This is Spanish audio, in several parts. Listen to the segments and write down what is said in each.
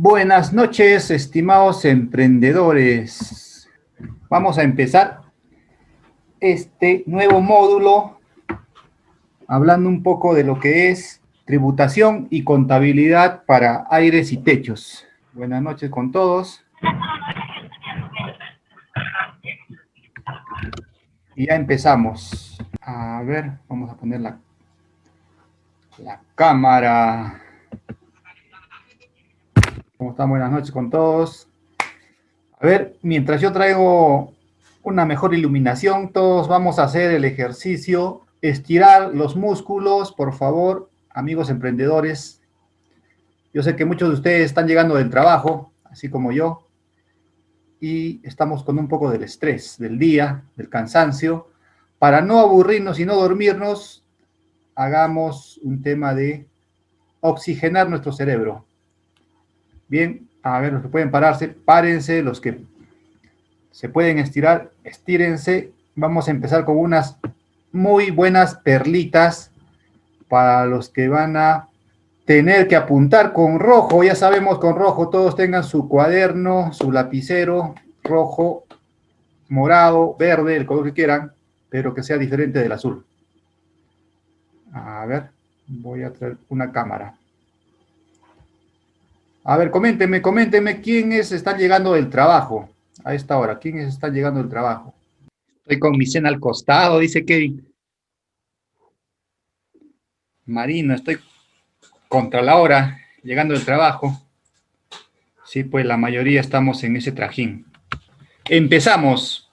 Buenas noches, estimados emprendedores. Vamos a empezar este nuevo módulo hablando un poco de lo que es tributación y contabilidad para aires y techos. Buenas noches con todos. Y ya empezamos. A ver, vamos a poner la cámara. ¿Cómo están? Buenas noches con todos. A ver, mientras yo traigo una mejor iluminación, todos vamos a hacer el ejercicio, estirar los músculos, por favor, amigos emprendedores. Yo sé que muchos de ustedes están llegando del trabajo, así como yo, y estamos con un poco del estrés del día, del cansancio. Para no aburrirnos y no dormirnos, hagamos un tema de oxigenar nuestro cerebro. Bien, a ver, los que pueden pararse, párense, los que se pueden estirar, estírense. Vamos a empezar con unas muy buenas perlitas para los que van a tener que apuntar con rojo. Ya sabemos, con rojo todos tengan su cuaderno, su lapicero, rojo, morado, verde, el color que quieran, pero que sea diferente del azul. A ver, voy a traer una cámara. A ver, coméntenme quiénes están llegando del trabajo a esta hora. ¿Quiénes están llegando del trabajo? Estoy con mi cena al costado, dice Kevin. Marino, estoy contra la hora, llegando del trabajo. Sí, pues la mayoría estamos en ese trajín. Empezamos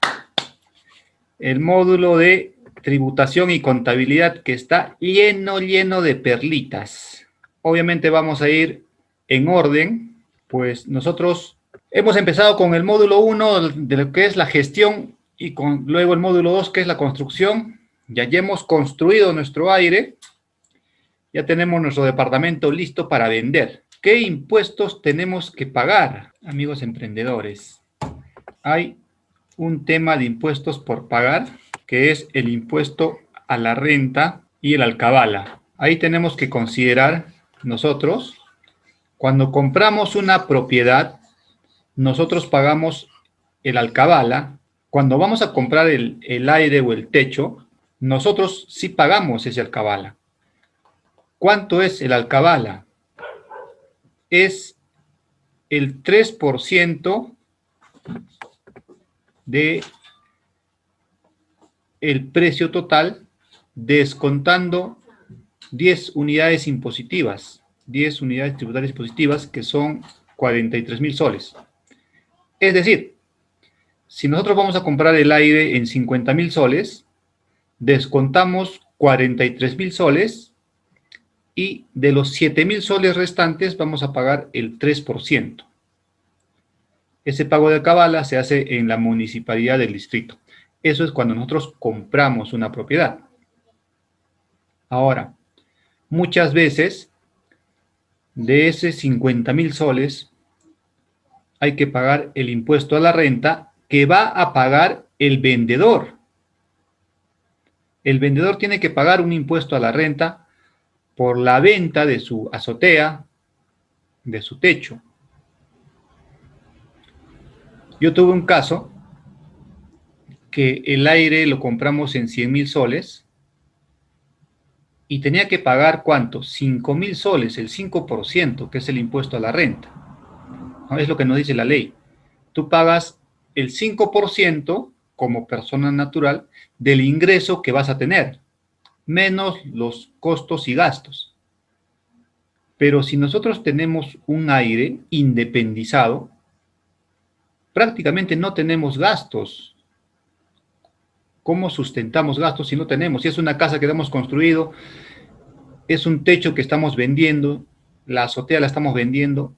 el módulo de tributación y contabilidad que está lleno de perlitas. Obviamente vamos a ir en orden, pues nosotros hemos empezado con el módulo 1 de lo que es la gestión y luego el módulo 2 que es la construcción. Ya hemos construido nuestro aire, ya tenemos nuestro departamento listo para vender. ¿Qué impuestos tenemos que pagar, amigos emprendedores? Hay un tema de impuestos por pagar, que es el impuesto a la renta y el alcabala. Ahí tenemos que considerar nosotros, cuando compramos una propiedad, nosotros pagamos el alcabala. Cuando vamos a comprar el aire o el techo, nosotros sí pagamos ese alcabala. ¿Cuánto es el alcabala? Es el 3% de el precio total, descontando 10 unidades impositivas, 10 unidades tributarias impositivas, que son 43.000 soles. Es decir, si nosotros vamos a comprar el aire en 50.000 soles, descontamos 43.000 soles y de los 7.000 soles restantes vamos a pagar el 3%. Ese pago de alcabala se hace en la municipalidad del distrito. Eso es cuando nosotros compramos una propiedad. Ahora, muchas veces, de ese 50.000 soles, hay que pagar el impuesto a la renta que va a pagar el vendedor. El vendedor tiene que pagar un impuesto a la renta por la venta de su azotea, de su techo. Yo tuve un caso que el aire lo compramos en 100.000 soles y tenía que pagar, ¿cuánto? 5.000 soles, el 5%, que es el impuesto a la renta. Es lo que nos dice la ley. Tú pagas el 5% como persona natural del ingreso que vas a tener, menos los costos y gastos. Pero si nosotros tenemos un aire independizado, prácticamente no tenemos gastos. ¿Cómo sustentamos gastos si no tenemos? Si es una casa que hemos construido, es un techo que estamos vendiendo, la azotea la estamos vendiendo,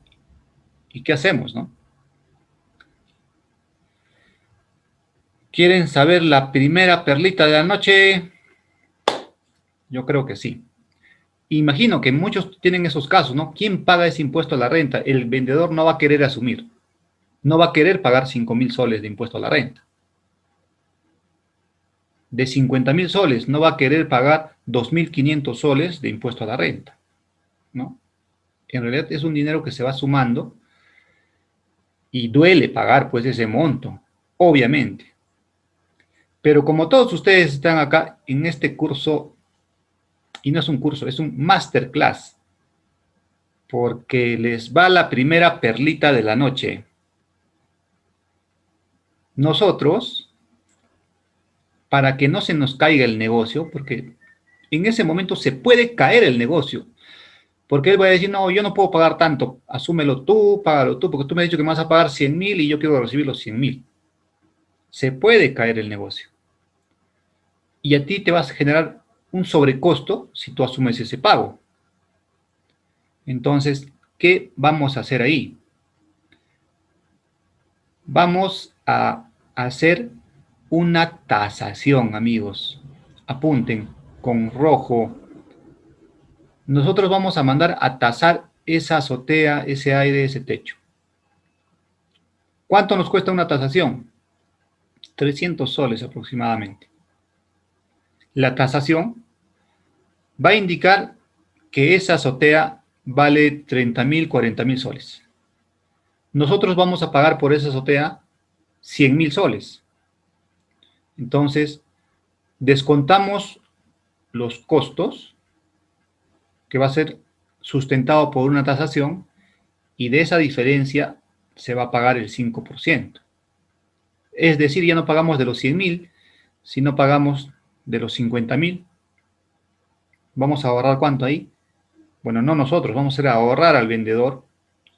¿y qué hacemos, no? ¿Quieren saber la primera perlita de la noche? Yo creo que sí. Imagino que muchos tienen esos casos, ¿no? ¿Quién paga ese impuesto a la renta? El vendedor no va a querer asumir. No va a querer pagar 5.000 soles de impuesto a la renta. De 50.000 soles no va a querer pagar 2.500 soles de impuesto a la renta, ¿no? En realidad es un dinero que se va sumando Y duele pagar pues ese monto, obviamente. Pero como todos ustedes están acá en este curso, y no es un curso, es un masterclass, porque les va la primera perlita de la noche. Nosotros, para que no se nos caiga el negocio, porque en ese momento se puede caer el negocio, porque él va a decir, no, yo no puedo pagar tanto, asúmelo tú, págalo tú, porque tú me has dicho que me vas a pagar 100.000 y yo quiero recibir los 100.000. Se puede caer el negocio. Y a ti te vas a generar un sobrecosto si tú asumes ese pago. Entonces, ¿qué vamos a hacer ahí? Vamos a hacer una tasación, amigos. Apunten con rojo. Nosotros vamos a mandar a tasar esa azotea, ese aire, ese techo. ¿Cuánto nos cuesta una tasación? 300 soles aproximadamente. La tasación va a indicar que esa azotea vale 30.000, 40.000 soles. Nosotros vamos a pagar por esa azotea 100.000 soles. Entonces, descontamos los costos, que va a ser sustentado por una tasación, y de esa diferencia se va a pagar el 5%. Es decir, ya no pagamos de los 100.000, sino pagamos de los 50.000. ¿Vamos a ahorrar cuánto ahí? Bueno, no nosotros, vamos a ahorrar al vendedor,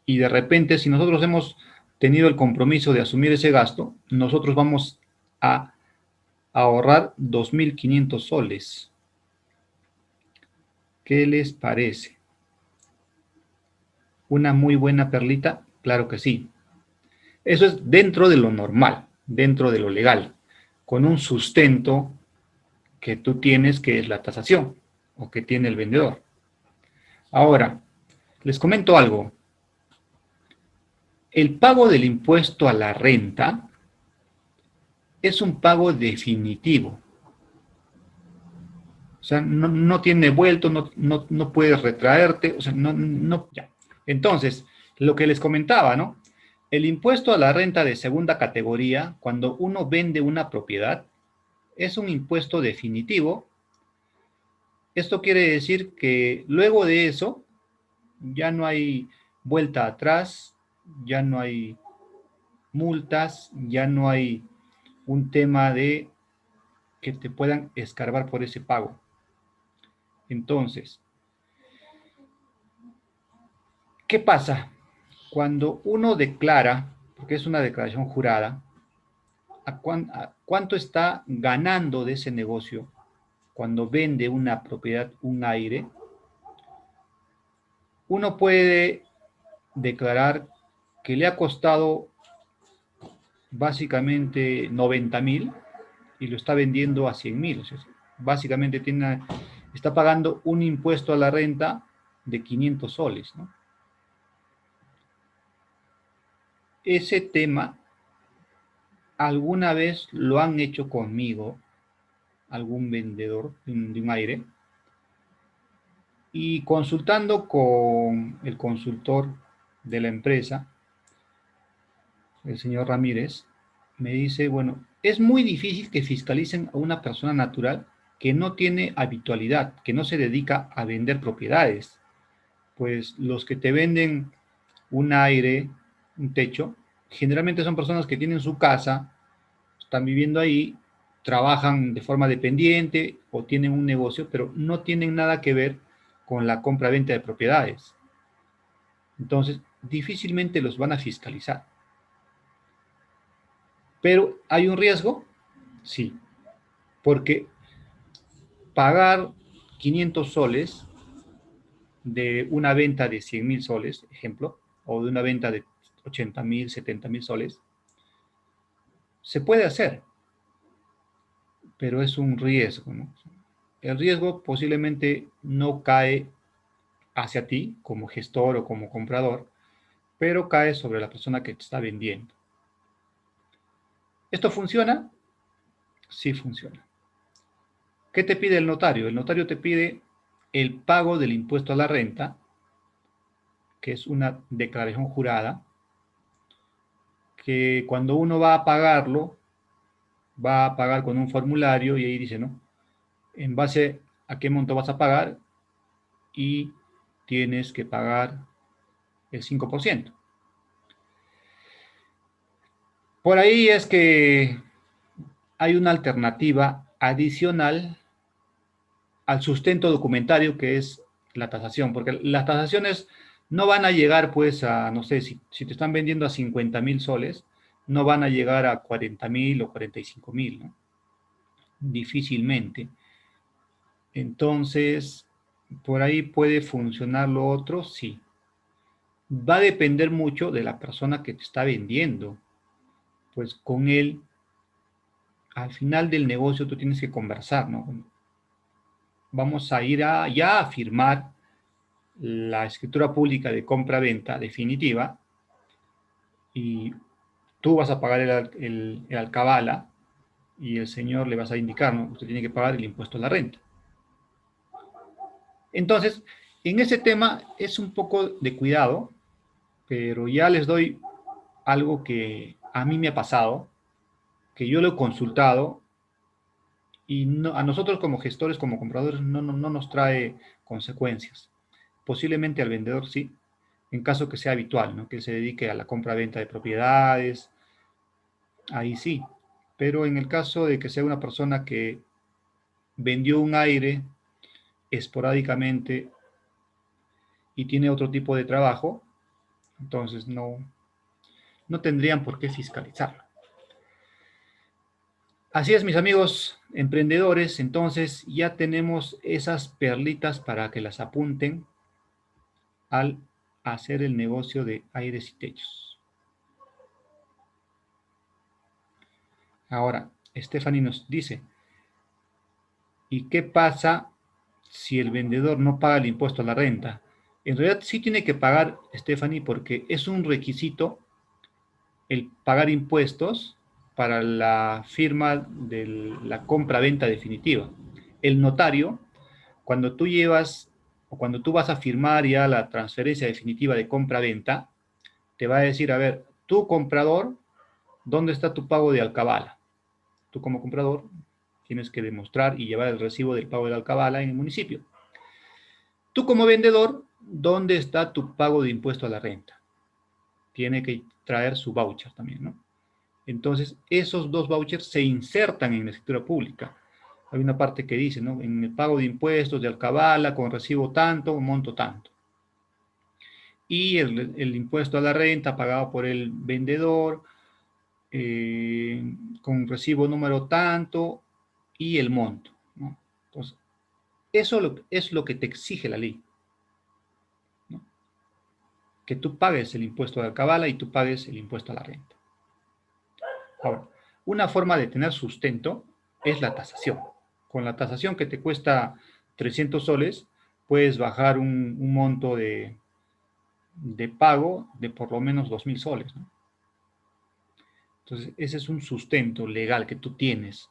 y de repente, si nosotros hemos tenido el compromiso de asumir ese gasto, nosotros vamos a ahorrar 2.500 soles. ¿Qué les parece? ¿Una muy buena perlita? Claro que sí. Eso es dentro de lo normal, dentro de lo legal, con un sustento que tú tienes, que es la tasación, o que tiene el vendedor. Ahora, les comento algo. El pago del impuesto a la renta es un pago definitivo. O sea, no tiene vuelto, no puedes retraerte, o sea, ya. Entonces, lo que les comentaba, ¿no? El impuesto a la renta de segunda categoría, cuando uno vende una propiedad, es un impuesto definitivo. Esto quiere decir que luego de eso, ya no hay vuelta atrás, ya no hay multas, ya no hay un tema de que te puedan escarbar por ese pago. Entonces, ¿qué pasa? Cuando uno declara, porque es una declaración jurada, a cuánto está ganando de ese negocio cuando vende una propiedad, un aire, uno puede declarar que le ha costado básicamente 90.000 y lo está vendiendo a 100.000. O sea, básicamente está pagando un impuesto a la renta de 500 soles, ¿no? Ese tema alguna vez lo han hecho conmigo, algún vendedor de un aire, y consultando con el consultor de la empresa, el señor Ramírez, me dice, bueno, es muy difícil que fiscalicen a una persona natural que no tiene habitualidad, que no se dedica a vender propiedades. Pues los que te venden un aire, un techo, generalmente son personas que tienen su casa, están viviendo ahí, trabajan de forma dependiente o tienen un negocio, pero no tienen nada que ver con la compra-venta de propiedades. Entonces, difícilmente los van a fiscalizar. Pero ¿hay un riesgo? Sí, porque pagar 500 soles de una venta de 100.000 soles, ejemplo, o de una venta de 80.000, 70.000 soles, se puede hacer, pero es un riesgo, ¿no? El riesgo posiblemente no cae hacia ti como gestor o como comprador, pero cae sobre la persona que te está vendiendo. ¿Esto funciona? Sí funciona. ¿Qué te pide el notario? El notario te pide el pago del impuesto a la renta, que es una declaración jurada, que cuando uno va a pagarlo, va a pagar con un formulario y ahí dice, ¿no? En base a qué monto vas a pagar y tienes que pagar el 5%. Por ahí es que hay una alternativa adicional al sustento documentario que es la tasación, porque las tasaciones no van a llegar pues a, no sé, si te están vendiendo a 50.000 soles, no van a llegar a 40.000 o 45.000, ¿no? Difícilmente. Entonces, por ahí puede funcionar lo otro, sí. Va a depender mucho de la persona que te está vendiendo. Pues con él, al final del negocio, tú tienes que conversar, ¿no? Vamos a ir ya a firmar la escritura pública de compra-venta definitiva y tú vas a pagar el alcabala y el señor le vas a indicar, ¿no? Usted tiene que pagar el impuesto a la renta. Entonces, en ese tema es un poco de cuidado, pero ya les doy algo que a mí me ha pasado, que yo lo he consultado y a nosotros como gestores, como compradores, no nos trae consecuencias. Posiblemente al vendedor sí, en caso que sea habitual, ¿no? Que él se dedique a la compra-venta de propiedades, ahí sí. Pero en el caso de que sea una persona que vendió un aire esporádicamente y tiene otro tipo de trabajo, entonces no tendrían por qué fiscalizarlo. Así es, mis amigos emprendedores, entonces ya tenemos esas perlitas para que las apunten al hacer el negocio de aires y techos. Ahora, Stephanie nos dice, ¿y qué pasa si el vendedor no paga el impuesto a la renta? En realidad sí tiene que pagar, Stephanie, porque es un requisito el pagar impuestos para la firma de la compra-venta definitiva. El notario, cuando tú llevas o cuando tú vas a firmar ya la transferencia definitiva de compra-venta, te va a decir, a ver, tú comprador, ¿dónde está tu pago de alcabala? Tú como comprador tienes que demostrar y llevar el recibo del pago de la alcabala en el municipio. Tú como vendedor, ¿dónde está tu pago de impuesto a la renta? Tiene que traer su voucher también, ¿no? Entonces, esos dos vouchers se insertan en la escritura pública. Hay una parte que dice, ¿no? En el pago de impuestos de alcabala, con recibo tanto, monto tanto. Y el impuesto a la renta pagado por el vendedor, con recibo número tanto y el monto, ¿no? Entonces, eso es lo que te exige la ley, ¿no? Que tú pagues el impuesto de alcabala y tú pagues el impuesto a la renta. Ahora, una forma de tener sustento es la tasación. Con la tasación que te cuesta 300 soles, puedes bajar un monto de pago de por lo menos 2.000 soles, ¿no? Entonces, ese es un sustento legal que tú tienes.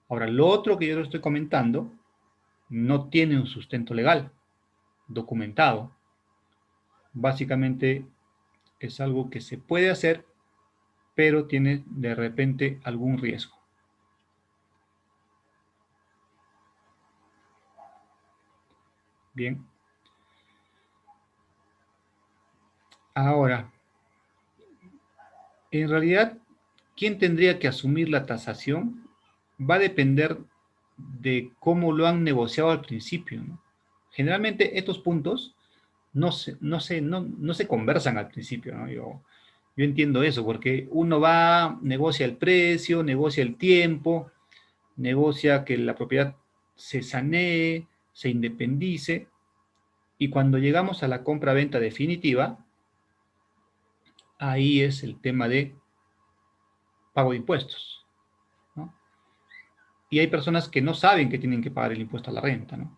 Ahora, lo otro que yo le estoy comentando no tiene un sustento legal documentado. Básicamente es algo que se puede hacer, pero tiene de repente algún riesgo. Bien. Ahora, en realidad, ¿quién tendría que asumir la tasación? Va a depender de cómo lo han negociado al principio, ¿no? Generalmente estos puntos no se conversan al principio, ¿no? Yo entiendo eso, porque uno va, negocia el precio, negocia el tiempo, negocia que la propiedad se sanee, se independice, y cuando llegamos a la compra-venta definitiva, ahí es el tema de pago de impuestos, ¿no? Y hay personas que no saben que tienen que pagar el impuesto a la renta, ¿no?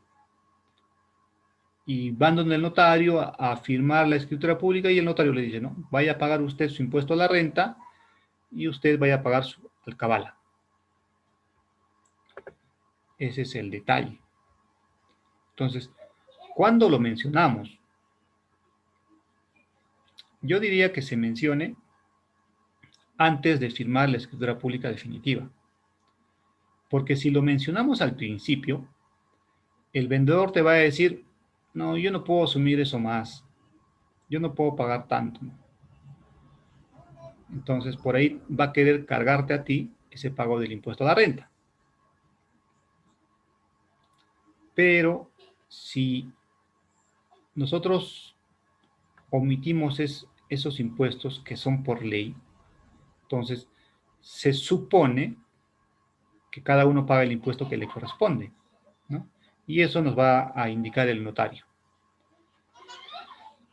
Y van donde el notario a firmar la escritura pública y el notario le dice, ¿no? Vaya a pagar usted su impuesto a la renta y usted vaya a pagar su alcabala. Ese es el detalle. Entonces, ¿cuándo lo mencionamos? Yo diría que se mencione antes de firmar la escritura pública definitiva. Porque si lo mencionamos al principio, el vendedor te va a decir, no, yo no puedo asumir eso más, yo no puedo pagar tanto. Entonces, por ahí va a querer cargarte a ti ese pago del impuesto a la renta. Pero si nosotros omitimos esos impuestos que son por ley, entonces se supone que cada uno paga el impuesto que le corresponde, ¿no? Y eso nos va a indicar el notario.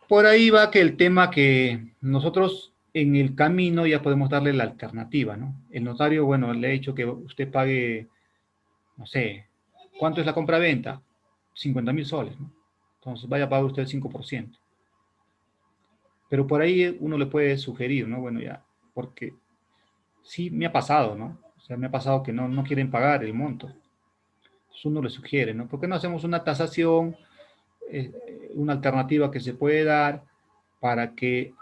Por ahí va que el tema que nosotros en el camino ya podemos darle la alternativa, ¿no? El notario, bueno, le ha dicho que usted pague, no sé, ¿cuánto es la compra-venta? 50.000 soles, ¿no? Entonces vaya a pagar usted el 5%. Pero por ahí uno le puede sugerir, ¿no? Bueno, ya, porque sí me ha pasado, ¿no? O sea, me ha pasado que no quieren pagar el monto. Entonces uno le sugiere, ¿no? ¿Por qué no hacemos una tasación, una alternativa que se puede dar para que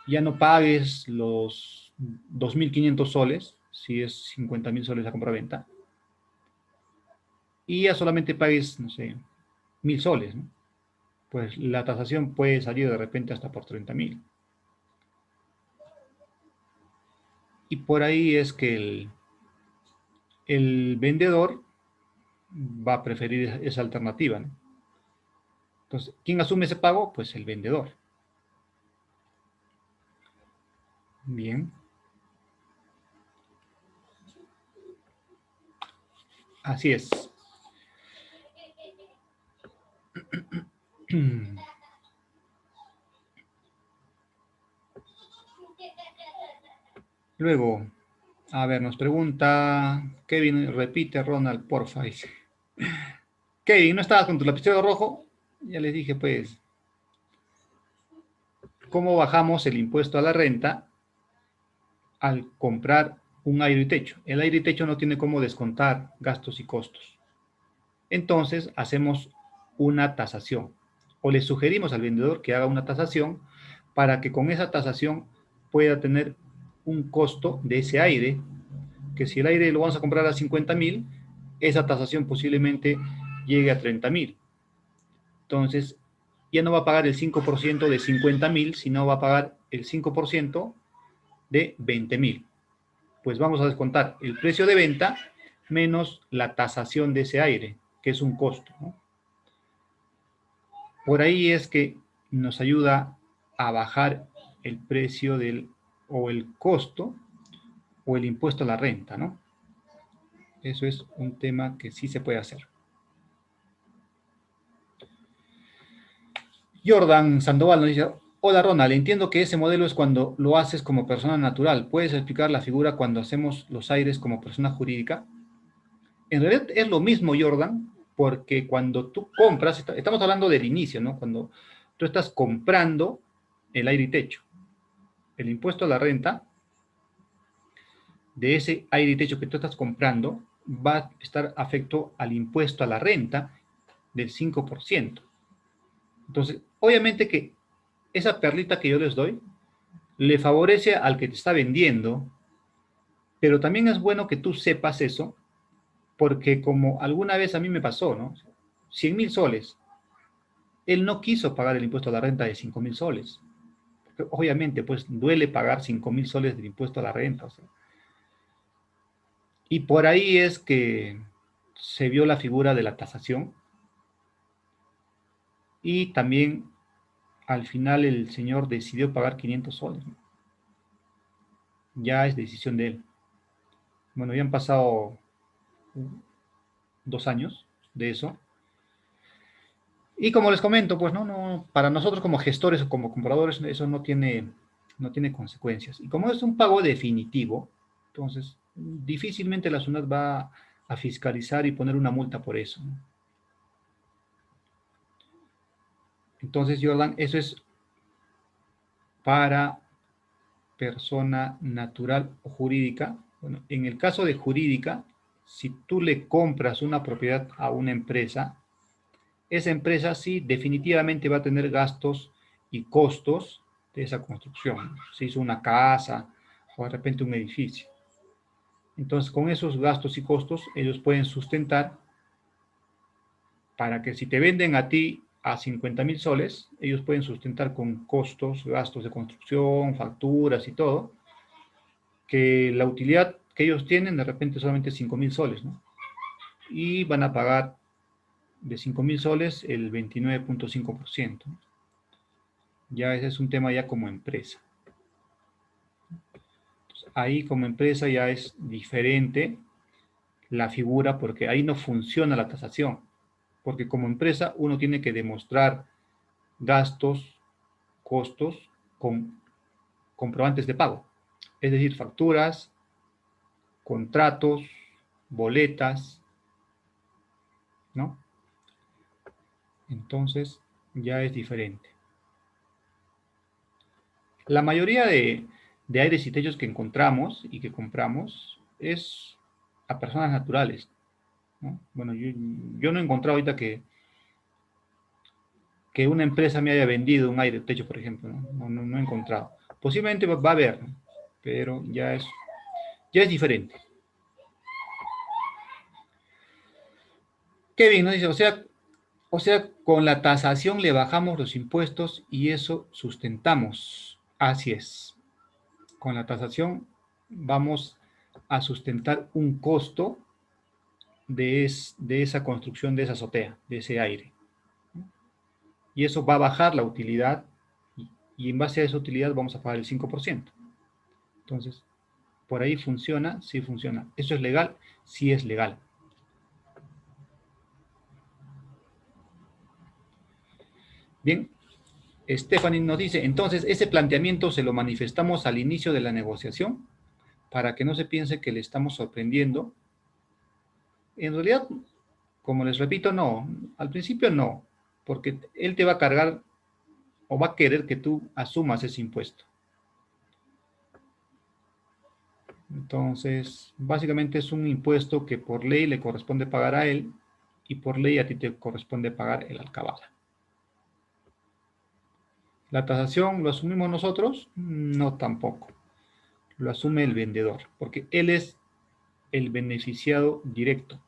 ya no pagues los 2.500 soles, si es 50.000 soles la compra-venta, y ya solamente pagues, no sé, 1.000 soles, ¿no? Pues la tasación puede salir de repente hasta por 30.000. Y por ahí es que el vendedor va a preferir esa alternativa, ¿no? Entonces, ¿quién asume ese pago? Pues el vendedor. Bien. Así es. Luego, a ver, nos pregunta Kevin, repite Ronald, porfa. Dice. Kevin, ¿no estabas con tu lapicero rojo? Ya les dije, pues, ¿cómo bajamos el impuesto a la renta al comprar un aire y techo? El aire y techo no tiene cómo descontar gastos y costos. Entonces, hacemos una tasación. O le sugerimos al vendedor que haga una tasación para que con esa tasación pueda tener un costo de ese aire, que si el aire lo vamos a comprar a 50.000, esa tasación posiblemente llegue a 30.000. Entonces, ya no va a pagar el 5% de 50.000, sino va a pagar el 5% de 20.000. Pues vamos a descontar el precio de venta menos la tasación de ese aire, que es un costo, ¿no? Por ahí es que nos ayuda a bajar el precio o el costo o el impuesto a la renta, ¿no? Eso es un tema que sí se puede hacer. Jordan Sandoval nos dice, hola Ronald, entiendo que ese modelo es cuando lo haces como persona natural. ¿Puedes explicar la figura cuando hacemos los aires como persona jurídica? En realidad es lo mismo, Jordan, porque cuando tú compras, estamos hablando del inicio, ¿no? Cuando tú estás comprando el aire y techo, el impuesto a la renta de ese aire y techo que tú estás comprando va a estar afecto al impuesto a la renta del 5%. Entonces, obviamente que esa perlita que yo les doy le favorece al que te está vendiendo, pero también es bueno que tú sepas eso, porque como alguna vez a mí me pasó, ¿no? 100.000 soles. Él no quiso pagar el impuesto a la renta de 5.000 soles. Porque obviamente, pues duele pagar 5.000 soles del impuesto a la renta. O sea. Y por ahí es que se vio la figura de la tasación. Y también al final el señor decidió pagar 500 soles. ¿No? Ya es decisión de él. Bueno, ya han pasado 2 años de eso. Y como les comento, pues no, para nosotros como gestores o como compradores eso no tiene consecuencias. Y como es un pago definitivo, entonces difícilmente la SUNAT va a fiscalizar y poner una multa por eso. ¿No? Entonces, Jordan, eso es para persona natural o jurídica. Bueno, en el caso de jurídica, si tú le compras una propiedad a una empresa, esa empresa sí definitivamente va a tener gastos y costos de esa construcción. Se hizo una casa o de repente un edificio. Entonces, con esos gastos y costos, ellos pueden sustentar para que si te venden a ti a 50.000 soles, ellos pueden sustentar con costos, gastos de construcción, facturas y todo, que la utilidad que ellos tienen de repente solamente 5.000 soles, ¿no? Y van a pagar de 5.000 soles el 29.5%. Ya ese es un tema ya como empresa. Entonces, ahí como empresa ya es diferente la figura porque ahí no funciona la tasación. Porque como empresa uno tiene que demostrar gastos, costos con comprobantes de pago. Es decir, facturas, contratos, boletas, ¿no? Entonces ya es diferente. La mayoría de aires y techos que encontramos y que compramos es a personas naturales, ¿no? Bueno, yo no he encontrado ahorita que una empresa me haya vendido un aire techo, por ejemplo, ¿no? No he encontrado. Posiblemente va a haber, ¿no? Pero ya es diferente. Kevin nos dice, o sea, con la tasación le bajamos los impuestos y eso sustentamos. Así es. Con la tasación vamos a sustentar un costo de esa construcción, de esa azotea, de ese aire. Y eso va a bajar la utilidad y en base a esa utilidad vamos a pagar el 5%. Entonces, por ahí funciona, sí funciona. ¿Eso es legal? Sí es legal. Bien, Stephanie nos dice, entonces, ese planteamiento se lo manifestamos al inicio de la negociación para que no se piense que le estamos sorprendiendo. En realidad, como les repito, no. Al principio no, porque él te va a cargar o va a querer que tú asumas ese impuesto. Entonces, básicamente es un impuesto que por ley le corresponde pagar a él y por ley a ti te corresponde pagar el alcabala. ¿La tasación lo asumimos nosotros? No, tampoco. Lo asume el vendedor, porque él es el beneficiado directo.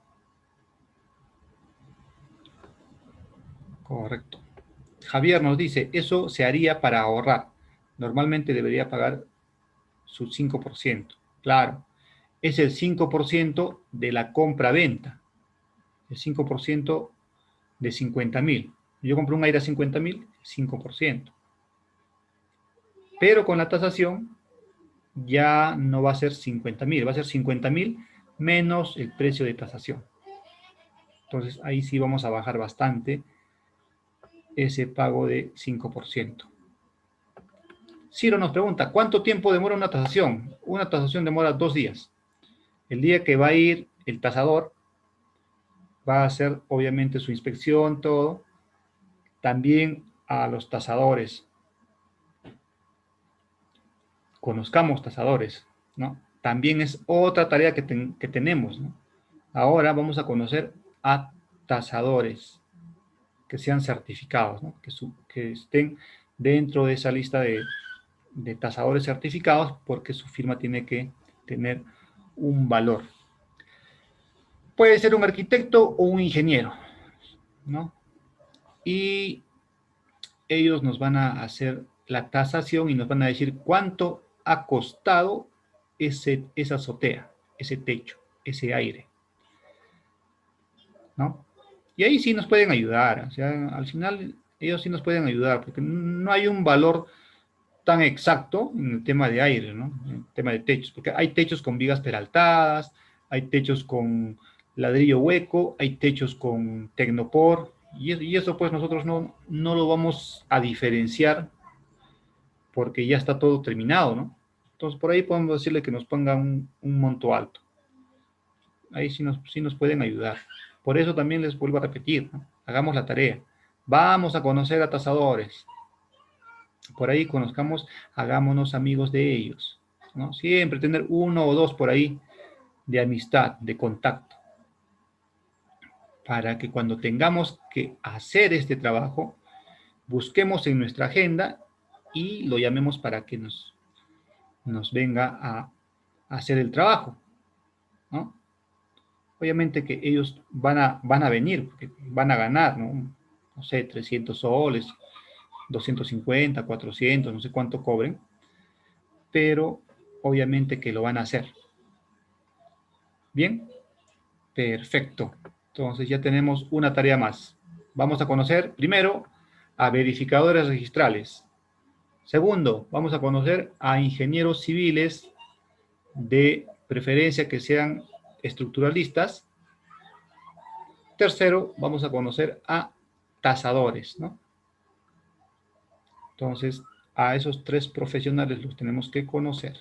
Correcto. Javier nos dice, eso se haría para ahorrar. Normalmente debería pagar su 5%. Claro, es el 5% de la compra-venta. El 5% de 50.000. Yo compro un aire a 50.000, 5%. Pero con la tasación ya no va a ser 50.000, va a ser 50.000 menos el precio de tasación. Entonces ahí sí vamos a bajar bastante ese pago de 5%. Ciro nos pregunta, ¿cuánto tiempo demora una tasación? Una tasación demora 2 días. El día que va a ir el tasador, va a hacer obviamente su inspección, todo. También a los tasadores. Conozcamos tasadores, ¿no? También es otra tarea que tenemos, ¿no? Ahora vamos a conocer a tasadores que sean certificados, ¿no? Que estén dentro de esa lista de tasadores certificados porque su firma tiene que tener un valor. Puede ser un arquitecto o un ingeniero, ¿no? Y ellos nos van a hacer la tasación y nos van a decir cuánto ha costado esa azotea, ese techo, ese aire, ¿no? Y ahí sí nos pueden ayudar, o sea, al final ellos sí nos pueden ayudar, porque no hay un valor tan exacto en el tema de aire, ¿no? En el tema de techos, porque hay techos con vigas peraltadas, hay techos con ladrillo hueco, hay techos con tecnopor, y eso pues nosotros no lo vamos a diferenciar porque ya está todo terminado, ¿no? Entonces por ahí podemos decirle que nos ponga un monto alto. Ahí sí nos pueden ayudar. Por eso también les vuelvo a repetir, ¿no? Hagamos la tarea. Vamos a conocer a tasadores. Por ahí conozcamos, hagámonos amigos de ellos, ¿no? Siempre tener uno o dos por ahí de amistad, de contacto, para que cuando tengamos que hacer este trabajo, busquemos en nuestra agenda y lo llamemos para que nos venga a hacer el trabajo, ¿no? Obviamente que ellos van a venir, porque van a ganar, ¿no? No sé, 300 soles, 250, 400, no sé cuánto cobren, pero obviamente que lo van a hacer. Bien, perfecto. Entonces ya tenemos una tarea más. Vamos a conocer primero a verificadores registrales. Segundo, vamos a conocer a ingenieros civiles, de preferencia que sean estructuralistas. Tercero, vamos a conocer a tasadores, ¿no? Entonces, a esos tres profesionales los tenemos que conocer.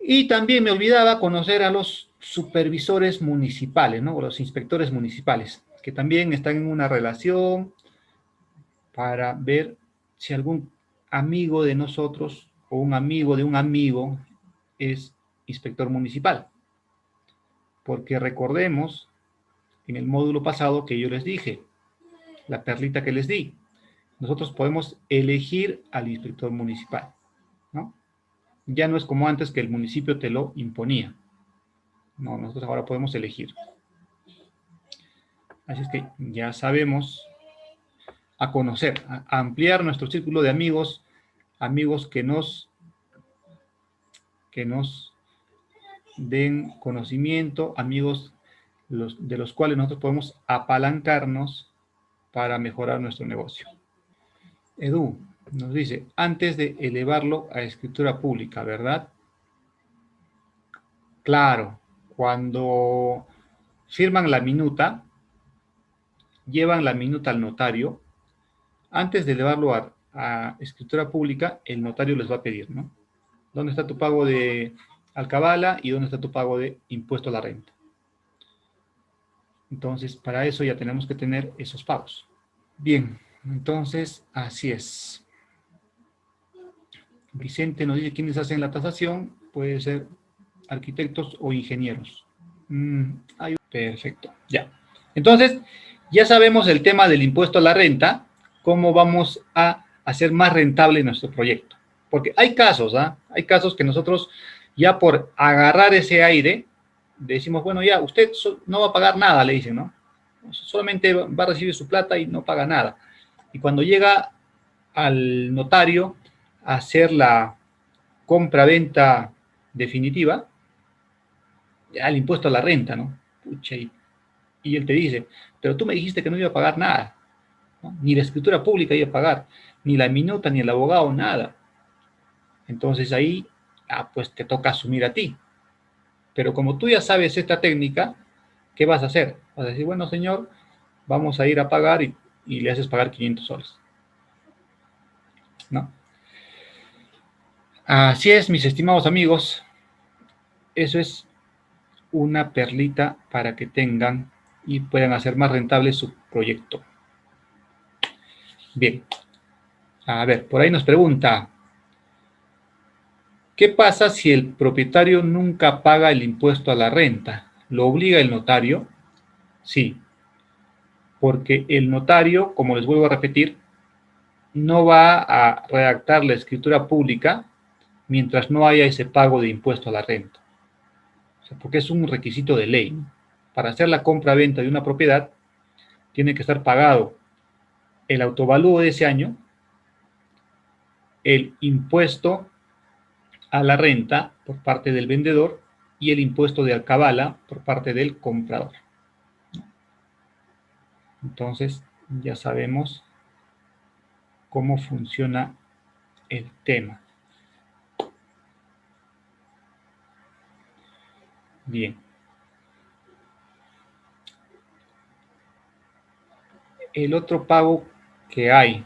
Y también me olvidaba conocer a los supervisores municipales, ¿no? O los inspectores municipales, que también están en una relación para ver si algún amigo de nosotros o un amigo de un amigo es inspector municipal. Porque recordemos en el módulo pasado que yo les dije, la perlita que les di, nosotros podemos elegir al inspector municipal, ¿no? Ya no es como antes que el municipio te lo imponía. No, nosotros ahora podemos elegir. Así es que ya sabemos a conocer, a ampliar nuestro círculo de amigos, amigos que nos den conocimiento, amigos de los cuales nosotros podemos apalancarnos para mejorar nuestro negocio. Edu nos dice, antes de elevarlo a escritura pública, ¿verdad? Claro, cuando firman la minuta, llevan la minuta al notario, antes de elevarlo a escritura pública, el notario les va a pedir, ¿no? ¿Dónde está tu pago de alcabala y dónde está tu pago de impuesto a la renta? Entonces, para eso ya tenemos que tener esos pagos. Bien, entonces, así es. Vicente nos dice quiénes hacen la tasación, puede ser arquitectos o ingenieros. Perfecto, ya. Entonces, ya sabemos el tema del impuesto a la renta, cómo vamos a hacer más rentable nuestro proyecto. Porque hay casos, ¿ah? Hay casos que nosotros ya por agarrar ese aire, decimos, bueno, ya, usted no va a pagar nada, le dicen, ¿no? Solamente va a recibir su plata y no paga nada. Y cuando llega al notario a hacer la compra-venta definitiva, ya el impuesto a la renta, ¿no? Pucha, y él te dice, pero tú me dijiste que no iba a pagar nada, ¿no? Ni la escritura pública iba a pagar, ni la minuta, ni el abogado, nada. Entonces ahí, pues te toca asumir a ti. Pero como tú ya sabes esta técnica, ¿qué vas a hacer? Vas a decir, bueno, señor, vamos a ir a pagar y le haces pagar 500 soles, ¿no? Así es, mis estimados amigos, eso es una perlita para que tengan y puedan hacer más rentable su proyecto. Bien, a ver, por ahí nos pregunta, ¿qué pasa si el propietario nunca paga el impuesto a la renta? ¿Lo obliga el notario? Sí, porque el notario, como les vuelvo a repetir, no va a redactar la escritura pública mientras no haya ese pago de impuesto a la renta. O sea, porque es un requisito de ley. Para hacer la compra-venta de una propiedad, tiene que estar pagado el autovalúo de ese año, el impuesto a la renta por parte del vendedor y el impuesto de alcabala por parte del comprador. Entonces, ya sabemos cómo funciona el tema. Bien. El otro pago que hay,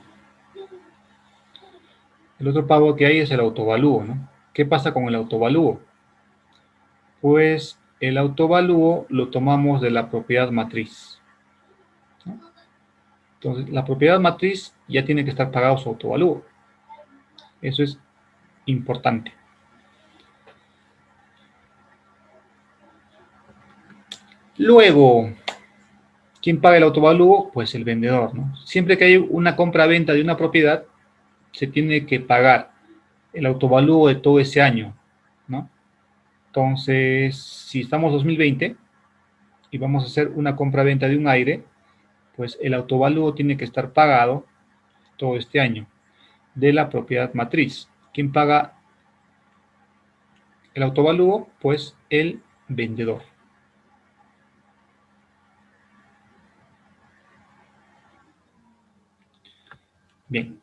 es el autovalúo, ¿no? ¿Qué pasa con el autovalúo? Pues el autovalúo lo tomamos de la propiedad matriz, ¿no? Entonces, la propiedad matriz ya tiene que estar pagado su autovalúo. Eso es importante. Luego, ¿quién paga el autovalúo? Pues el vendedor, ¿no? Siempre que hay una compra-venta de una propiedad, se tiene que pagar el autovalúo de todo ese año, ¿no? Entonces, si estamos 2020 y vamos a hacer una compra-venta de un aire, pues el autovalúo tiene que estar pagado todo este año de la propiedad matriz. ¿Quién paga el autovalúo? Pues el vendedor. Bien.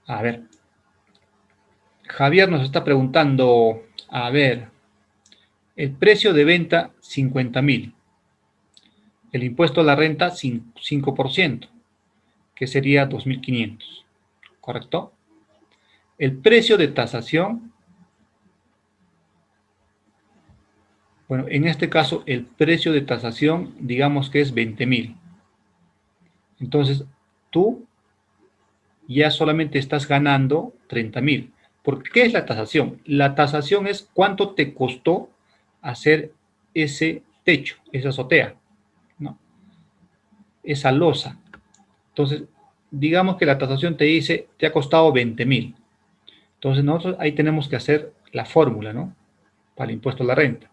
A ver. Javier nos está preguntando, a ver, el precio de venta 50.000, el impuesto a la renta 5%, que sería 2.500, ¿correcto? El precio de tasación, bueno, en este caso el precio de tasación digamos que es 20.000. Entonces tú ya solamente estás ganando 30.000. ¿Por qué es la tasación? La tasación es cuánto te costó hacer ese techo, esa azotea, ¿no? Esa losa. Entonces, digamos que la tasación te dice, te ha costado 20.000. Entonces, nosotros ahí tenemos que hacer la fórmula, ¿no? Para el impuesto a la renta.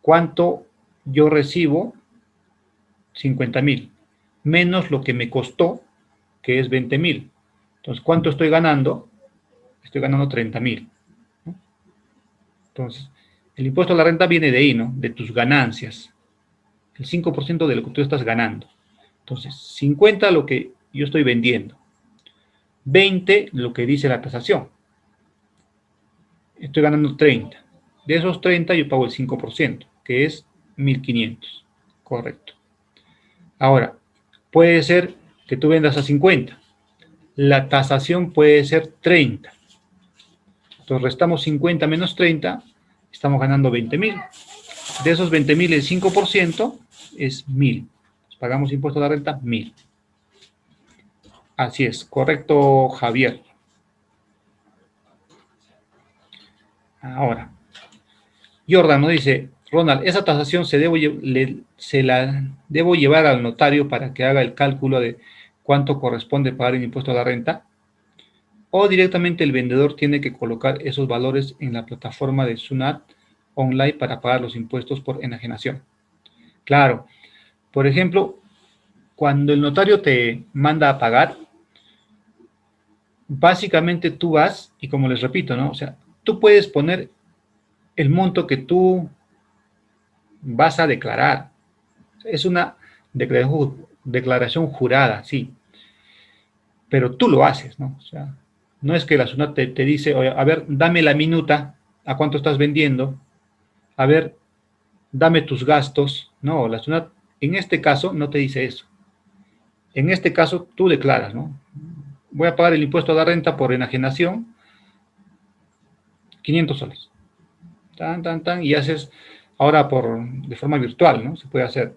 ¿Cuánto yo recibo? 50.000. Menos lo que me costó, que es 20.000. Entonces, ¿cuánto estoy ganando? Estoy ganando 30.000. ¿No? Entonces, el impuesto a la renta viene de ahí, ¿no? De tus ganancias. El 5% de lo que tú estás ganando. Entonces, 50 lo que yo estoy vendiendo. 20 lo que dice la tasación. Estoy ganando 30. De esos 30 yo pago el 5%, que es 1.500. Correcto. Ahora, puede ser que tú vendas a 50. La tasación puede ser 30. Entonces restamos 50 menos 30, estamos ganando 20.000. De esos 20.000, el 5% es 1.000. Pagamos impuesto a la renta, 1.000. Así es, correcto, Javier. Ahora, Jordan nos dice, Ronald, esa tasación se la debo llevar al notario para que haga el cálculo de cuánto corresponde pagar el impuesto a la renta, o directamente el vendedor tiene que colocar esos valores en la plataforma de SUNAT online para pagar los impuestos por enajenación. Claro, por ejemplo, cuando el notario te manda a pagar, básicamente tú vas, y como les repito, ¿no? O sea, tú puedes poner el monto que tú vas a declarar. Es una declaración jurada, sí, pero tú lo haces, ¿no? O sea, no es que la SUNAT te dice, oye, a ver, dame la minuta, a cuánto estás vendiendo, a ver, dame tus gastos. No, la SUNAT en este caso no te dice eso. En este caso tú declaras, ¿no? Voy a pagar el impuesto a la renta por enajenación, 500 soles. Y haces ahora de forma virtual, ¿no? Se puede hacer.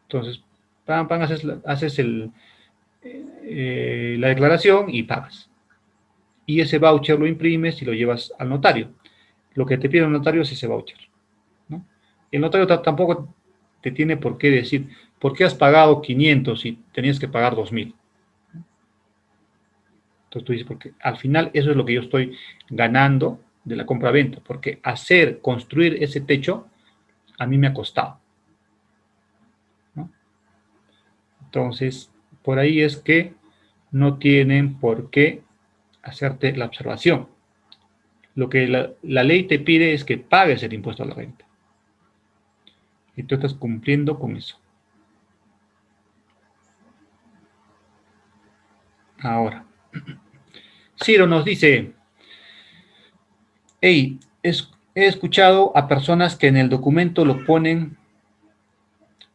Entonces, haces la declaración y pagas. Y ese voucher lo imprimes y lo llevas al notario. Lo que te pide el notario es ese voucher, ¿no? El notario tampoco te tiene por qué decir, ¿por qué has pagado 500 y tenías que pagar 2.000? Entonces tú dices, porque al final eso es lo que yo estoy ganando de la compra-venta, porque construir ese techo, a mí me ha costado, ¿no? Entonces, por ahí es que no tienen por qué hacerte la observación. Lo que la ley te pide es que pagues el impuesto a la renta. Y tú estás cumpliendo con eso. Ahora, Ciro nos dice, hey, he escuchado a personas que en el documento lo ponen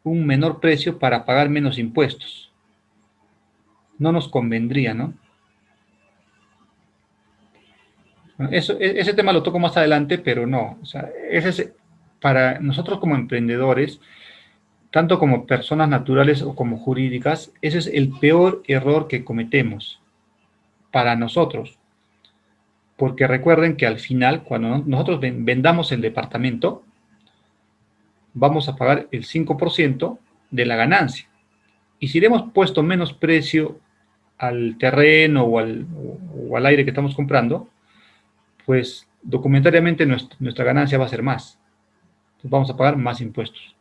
un menor precio para pagar menos impuestos. No nos convendría, ¿no? Ese tema lo toco más adelante, pero no. O sea, para nosotros como emprendedores, tanto como personas naturales o como jurídicas, ese es el peor error que cometemos para nosotros. Porque recuerden que al final, cuando nosotros vendamos el departamento, vamos a pagar el 5% de la ganancia. Y si le hemos puesto menos precio al terreno o al aire que estamos comprando, pues documentariamente nuestra ganancia va a ser más. Entonces vamos a pagar más impuestos.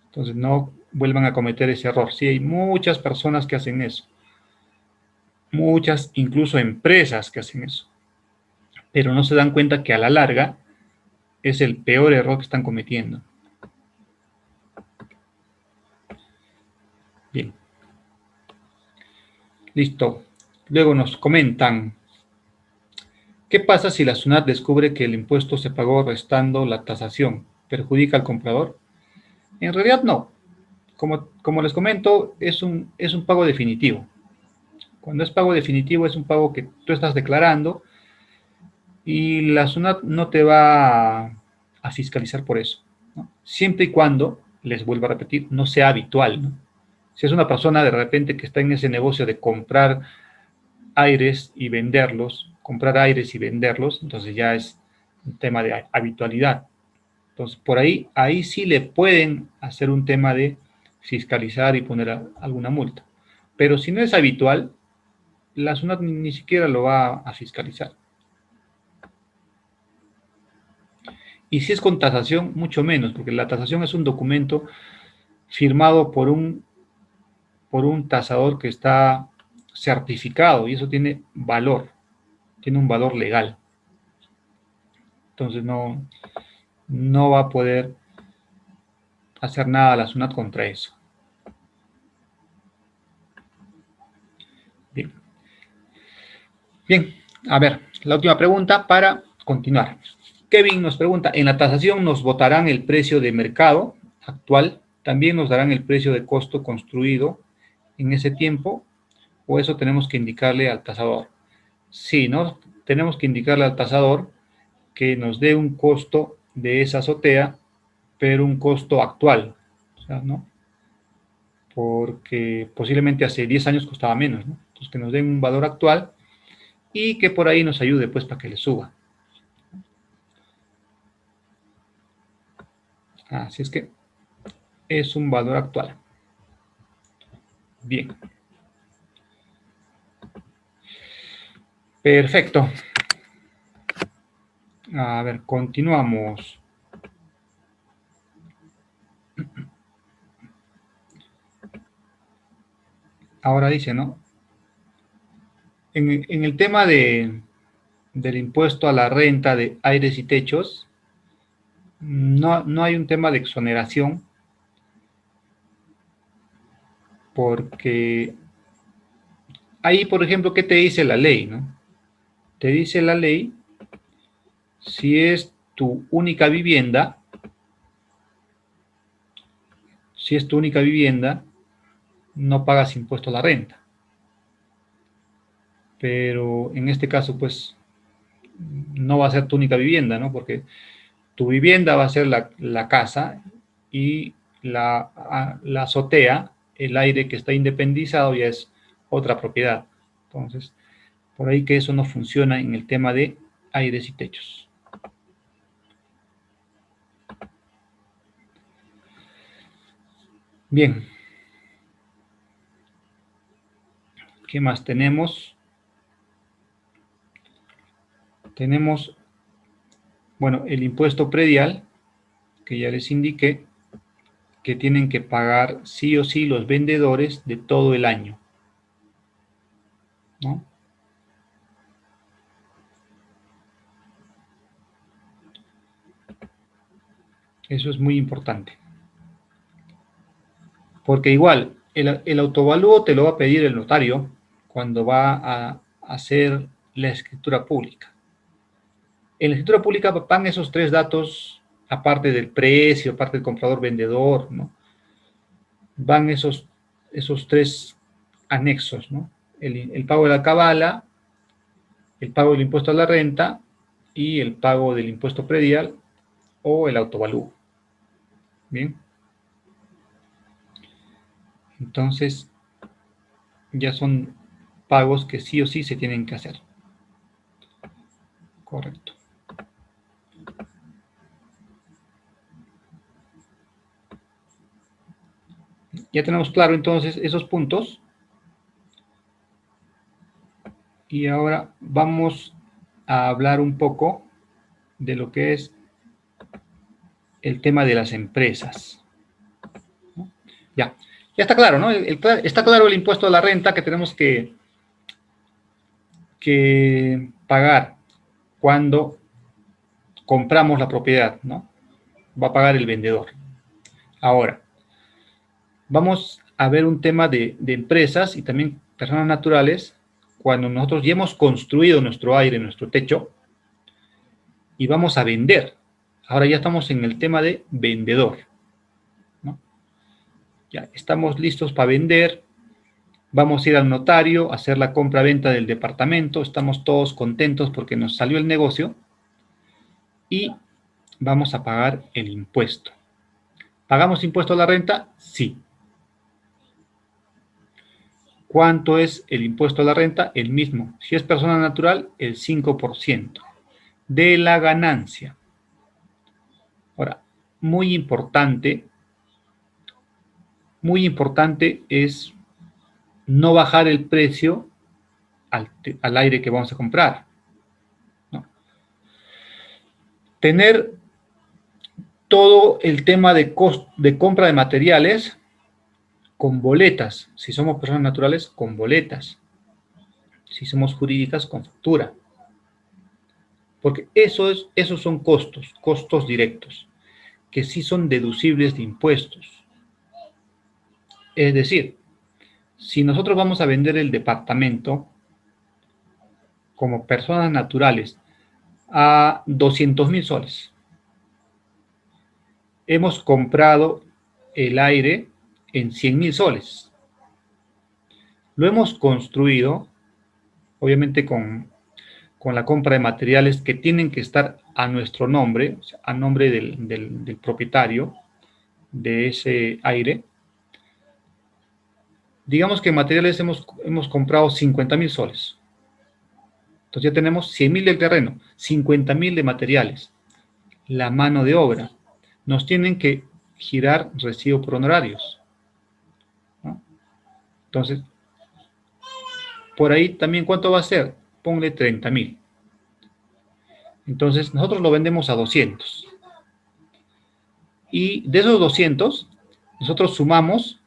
Entonces no vuelvan a cometer ese error. Sí, hay muchas personas que hacen eso. Muchas, incluso empresas que hacen eso. Pero no se dan cuenta que a la larga es el peor error que están cometiendo. Bien. Listo. Luego nos comentan, ¿qué pasa si la SUNAT descubre que el impuesto se pagó restando la tasación? ¿Perjudica al comprador? En realidad no. Como les comento, es un pago definitivo. Cuando es pago definitivo es un pago que tú estás declarando y la SUNAT no te va a fiscalizar por eso, ¿no? Siempre y cuando, les vuelvo a repetir, no sea habitual, ¿no? Si es una persona de repente que está en ese negocio de comprar aires y venderlos, entonces ya es un tema de habitualidad. Entonces, ahí sí le pueden hacer un tema de fiscalizar y poner alguna multa. Pero si no es habitual, la SUNAT ni siquiera lo va a fiscalizar. Y si es con tasación, mucho menos, porque la tasación es un documento firmado por un tasador que está certificado y eso tiene valor, tiene un valor legal. Entonces no va a poder hacer nada la SUNAT contra eso. Bien. Bien, a ver, la última pregunta para continuar. Kevin nos pregunta, ¿en la tasación nos votarán el precio de mercado actual? ¿También nos darán el precio de costo construido en ese tiempo? ¿O eso tenemos que indicarle al tasador? Sí, ¿no? Tenemos que indicarle al tasador que nos dé un costo de esa azotea, pero un costo actual. O sea, ¿no? Porque posiblemente hace 10 años costaba menos, ¿no? Entonces, que nos den un valor actual y que por ahí nos ayude, pues, para que le suba. Así es que es un valor actual. Bien. Perfecto. A ver, continuamos. Ahora dice, ¿no? En el tema del impuesto a la renta de aires y techos, no hay un tema de exoneración porque ahí, por ejemplo, ¿qué te dice la ley, no? Te dice la ley, si es tu única vivienda, no pagas impuesto a la renta. Pero en este caso, pues, no va a ser tu única vivienda, ¿no? Porque tu vivienda va a ser la casa y la azotea, el aire que está independizado ya es otra propiedad. Entonces, por ahí que eso no funciona en el tema de aires y techos. Bien. ¿Qué más tenemos? Tenemos, bueno, el impuesto predial, que ya les indiqué, que tienen que pagar sí o sí los vendedores de todo el año, ¿no? Eso es muy importante. Porque igual, el autovalúo te lo va a pedir el notario cuando va a hacer la escritura pública. En la escritura pública van esos tres datos, aparte del precio, aparte del comprador-vendedor, ¿no? Van esos tres anexos, ¿no? El pago de la cabala, el pago del impuesto a la renta y el pago del impuesto predial o el autovalúo. Bien. Entonces, ya son pagos que sí o sí se tienen que hacer. Correcto. Ya tenemos claro entonces esos puntos. Y ahora vamos a hablar un poco de lo que es el tema de las empresas. ¿No? Ya está claro, ¿no? Está claro el impuesto a la renta que tenemos que pagar cuando compramos la propiedad, ¿no? Va a pagar el vendedor. Ahora, vamos a ver un tema de empresas y también personas naturales cuando nosotros ya hemos construido nuestro aire, nuestro techo, y vamos a vender. Ahora ya estamos en el tema de vendedor, ¿no? Ya estamos listos para vender, vamos a ir al notario, a hacer la compra-venta del departamento, estamos todos contentos porque nos salió el negocio y vamos a pagar el impuesto. ¿Pagamos impuesto a la renta? Sí. ¿Cuánto es el impuesto a la renta? El mismo. Si es persona natural, el 5% de la ganancia. Ahora, muy importante es no bajar el precio al aire que vamos a comprar, ¿no? Tener todo el tema de compra de materiales con boletas. Si somos personas naturales, con boletas. Si somos jurídicas, con factura. Porque esos son costos directos, que sí son deducibles de impuestos. Es decir, si nosotros vamos a vender el departamento como personas naturales a 200.000 soles, hemos comprado el aire en 100.000 soles. Lo hemos construido, obviamente con la compra de materiales que tienen que estar a nuestro nombre, o sea, a nombre del propietario de ese aire. Digamos que en materiales hemos comprado 50.000 soles. Entonces ya tenemos 100.000 del terreno, 50.000 de materiales. La mano de obra. Nos tienen que girar recibo por honorarios, ¿no? Entonces, por ahí también, ¿cuánto va a ser? Ponle 30.000. Entonces, nosotros lo vendemos a 200. Y de esos 200, nosotros sumamos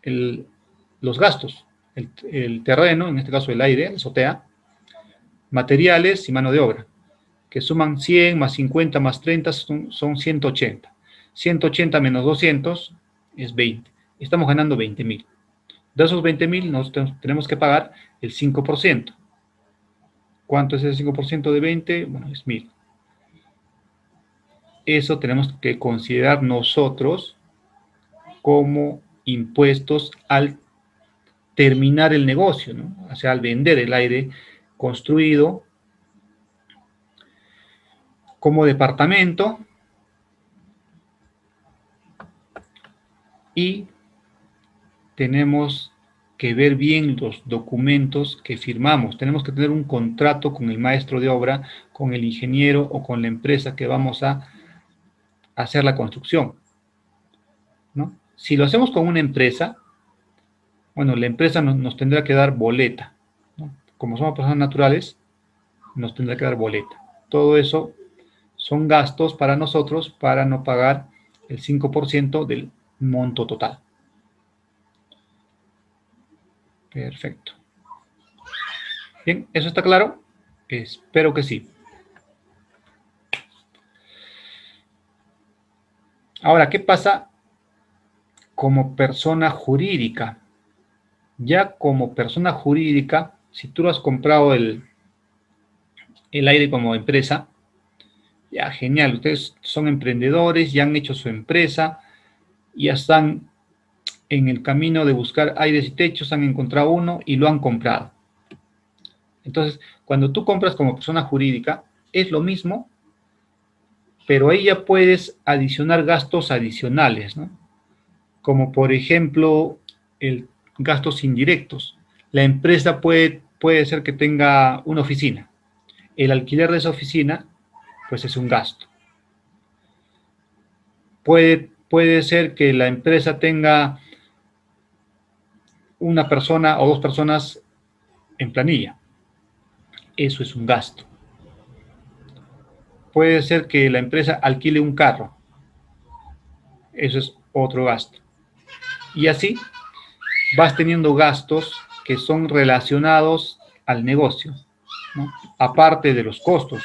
los gastos. El terreno, en este caso el aire, la azotea, materiales y mano de obra, que suman 100 más 50 más 30 son 180. 180 menos 200 es 20. Estamos ganando 20.000. De esos 20.000 nos tenemos que pagar el 5%. ¿Cuánto es el 5% de 20? Bueno, es 1.000. Eso tenemos que considerar nosotros como impuestos al terminar el negocio, ¿no? O sea, al vender el aire construido como departamento y tenemos que ver bien los documentos que firmamos. Tenemos que tener un contrato con el maestro de obra, con el ingeniero o con la empresa que vamos a hacer la construcción, ¿no? Si lo hacemos con una empresa, bueno, la empresa nos tendrá que dar boleta, ¿no? Como somos personas naturales, nos tendrá que dar boleta. Todo eso son gastos para nosotros para no pagar el 5% del monto total. Perfecto. Bien, ¿eso está claro? Espero que sí. Ahora, ¿qué pasa como persona jurídica? Ya como persona jurídica, si tú has comprado el aire como empresa, ya genial, ustedes son emprendedores, ya han hecho su empresa, ya están en el camino de buscar aires y techos, han encontrado uno y lo han comprado. Entonces, cuando tú compras como persona jurídica, es lo mismo, pero ahí ya puedes adicionar gastos adicionales, ¿no? Como por ejemplo, gastos indirectos. La empresa puede ser que tenga una oficina. El alquiler de esa oficina, pues es un gasto. Puede ser que la empresa tenga una persona o dos personas en planilla. eso es un gasto. Puede ser que la empresa alquile un carro, eso es otro gasto. Y así vas teniendo gastos que son relacionados al negocio, ¿no? Aparte de los costos.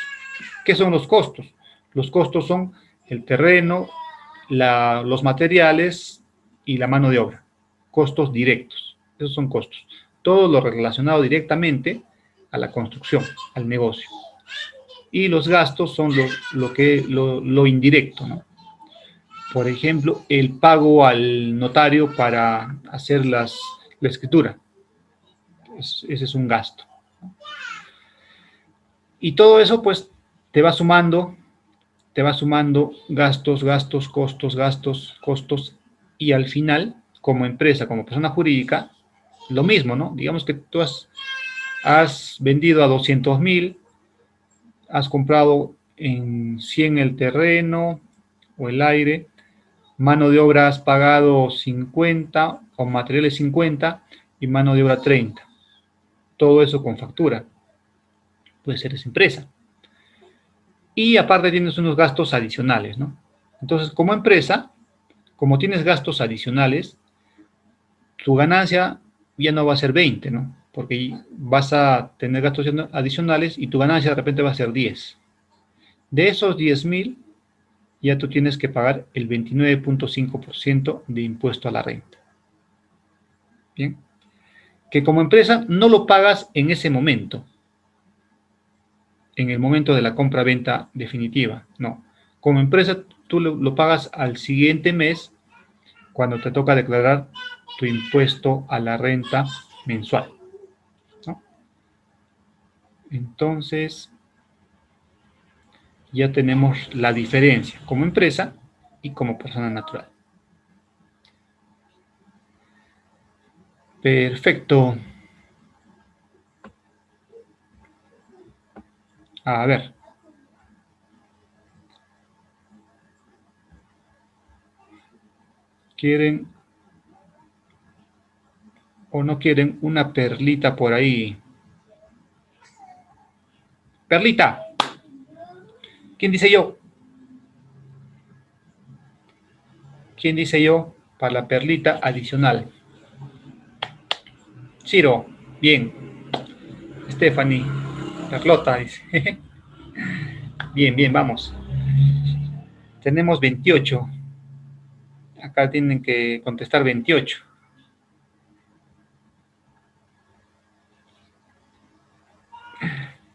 ¿Qué son los costos? Los costos son el terreno, los materiales y la mano de obra. Costos directos. Esos son costos. Todo lo relacionado directamente a la construcción, al negocio. Y los gastos son lo indirecto, ¿no? Por ejemplo, el pago al notario para hacer la escritura. Ese es un gasto. Y todo eso, pues, te va sumando gastos, gastos, costos, gastos, costos, y al final, como empresa, como persona jurídica, lo mismo, ¿no? Digamos que tú has vendido a 200.000, has comprado en 100 el terreno o el aire, mano de obra has pagado 50 o materiales 50 y mano de obra 30. Todo eso con factura. Puede ser esa empresa. Y aparte tienes unos gastos adicionales, ¿no? Entonces, como empresa, como tienes gastos adicionales, tu ganancia ya no va a ser 20, ¿no? Porque vas a tener gastos adicionales y tu ganancia de repente va a ser 10. De esos 10.000, ya tú tienes que pagar el 29.5% de impuesto a la renta. Bien. Que como empresa no lo pagas en ese momento, en el momento de la compra-venta definitiva, no. Como empresa tú lo pagas al siguiente mes cuando te toca declarar tu impuesto a la renta mensual, ¿no? Entonces, ya tenemos la diferencia como empresa y como persona natural. Perfecto. A ver. ¿Quieren o no quieren una perlita por ahí? Perlita. ¿Quién dice yo? ¿Quién dice yo para la perlita adicional? Ciro. Bien. Stephanie. Carlota dice. Bien, bien, vamos. Tenemos 28. Acá tienen que contestar 28.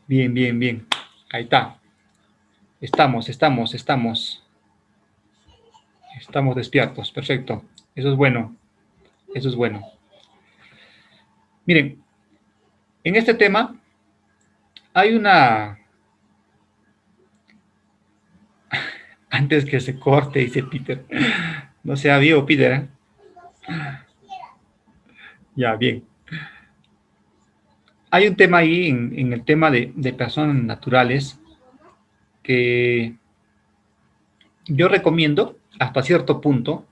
Bien, bien, bien. Ahí está. Estamos despiertos. Perfecto. Eso es bueno. Eso es bueno. Miren, en este tema hay una... Antes que se corte, dice Peter. No sea viejo, Peter, ¿eh? Ya, bien. Hay un tema ahí en el tema de personas naturales que yo recomiendo hasta cierto punto,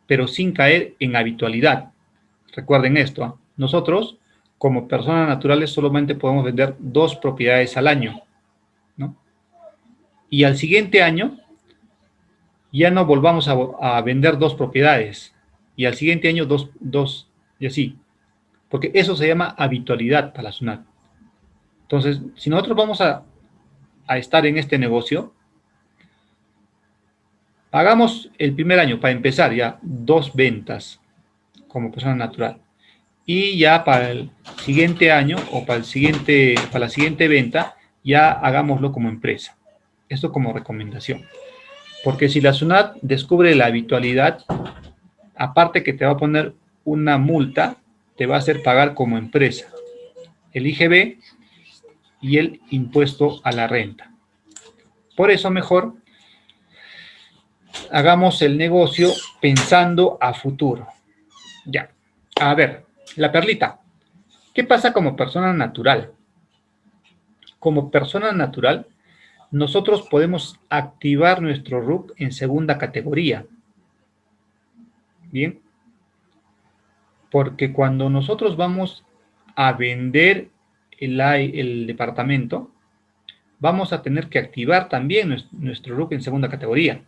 pero sin caer en habitualidad. Recuerden esto, ¿eh? Nosotros, como personas naturales, solamente podemos vender 2 propiedades al año, ¿no? Y al siguiente año ya no volvamos a vender 2 propiedades. Y al siguiente año 2, y así. Porque eso se llama habitualidad para la SUNAT. Entonces, si nosotros vamos a estar en este negocio, hagamos el primer año, para empezar, ya 2 ventas como persona natural. Y ya para el siguiente año o para la siguiente venta, ya hagámoslo como empresa. Esto como recomendación. Porque si la SUNAT descubre la habitualidad, aparte que te va a poner una multa, te va a hacer pagar como empresa el IGB y el impuesto a la renta. Por eso mejor hagamos el negocio pensando a futuro. Ya. A ver, la perlita. ¿Qué pasa como persona natural? Como persona natural, nosotros podemos activar nuestro RUC en segunda categoría. Bien. Porque cuando nosotros vamos a vender el departamento, vamos a tener que activar también nuestro RUC en segunda categoría.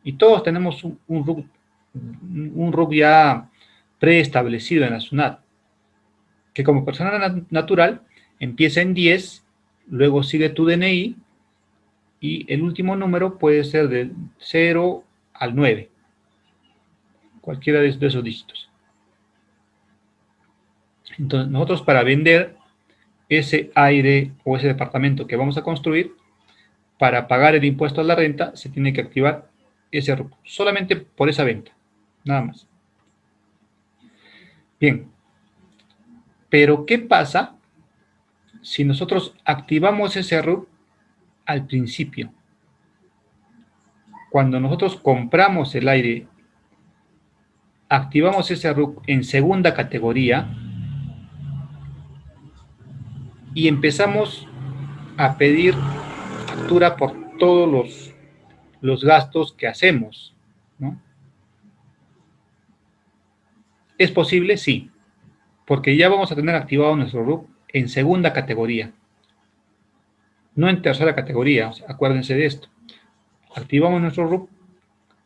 Y todos tenemos un RUC ya preestablecido en la SUNAT, que como persona natural empieza en 10, luego sigue tu DNI, y el último número puede ser de 0 al 9, cualquiera de esos dígitos. Entonces, nosotros para vender ese aire o ese departamento que vamos a construir, para pagar el impuesto a la renta, se tiene que activar ese RUC, solamente por esa venta, nada más. Bien, pero ¿qué pasa si nosotros activamos ese RUC al principio? Cuando nosotros compramos el aire, activamos ese RUC en segunda categoría y empezamos a pedir factura por todos los gastos que hacemos, ¿no? ¿Es posible? Sí, porque ya vamos a tener activado nuestro RUC en segunda categoría, no en tercera categoría. O sea, acuérdense de esto. Activamos nuestro RUC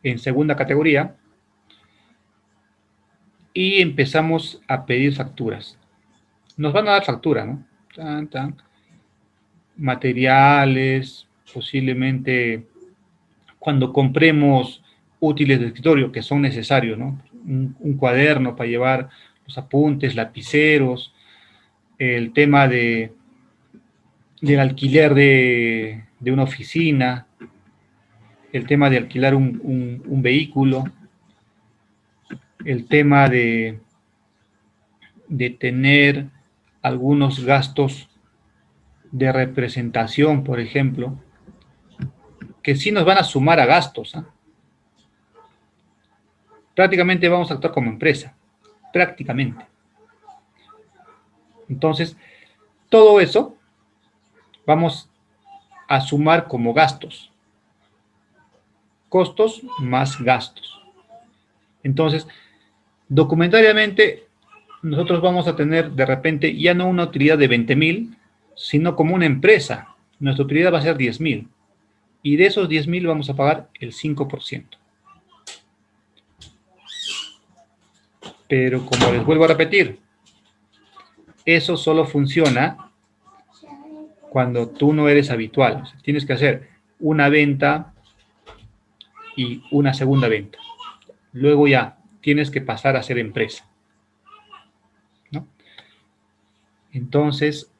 en segunda categoría y empezamos a pedir facturas. Nos van a dar factura, ¿no? Materiales, posiblemente cuando compremos útiles de escritorio que son necesarios, ¿no? Un cuaderno para llevar los apuntes, lapiceros, el tema del alquiler de una oficina, el tema de alquilar un vehículo, el tema de tener algunos gastos de representación, por ejemplo, que sí nos van a sumar a gastos, ¿eh? Prácticamente vamos a actuar como empresa, prácticamente. Entonces, todo eso vamos a sumar como gastos. Costos más gastos. Entonces, documentariamente, nosotros vamos a tener de repente ya no una utilidad de 20,000, sino como una empresa. Nuestra utilidad va a ser 10,000. Y de esos 10,000 vamos a pagar el 5%. Pero como les vuelvo a repetir, eso solo funciona cuando tú no eres habitual. O sea, tienes que hacer una venta y una segunda venta. Luego ya tienes que pasar a ser empresa, ¿no? Entonces,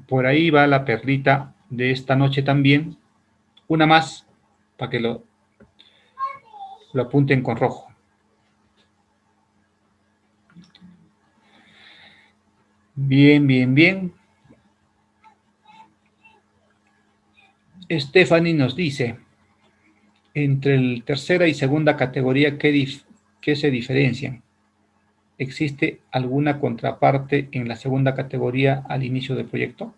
por ahí va la perlita de esta noche también. Una más, para que lo apunten con rojo. Bien, bien, bien. Stephanie nos dice, entre la tercera y segunda categoría, ¿qué se diferencian? ¿Existe alguna contraparte en la segunda categoría al inicio del proyecto?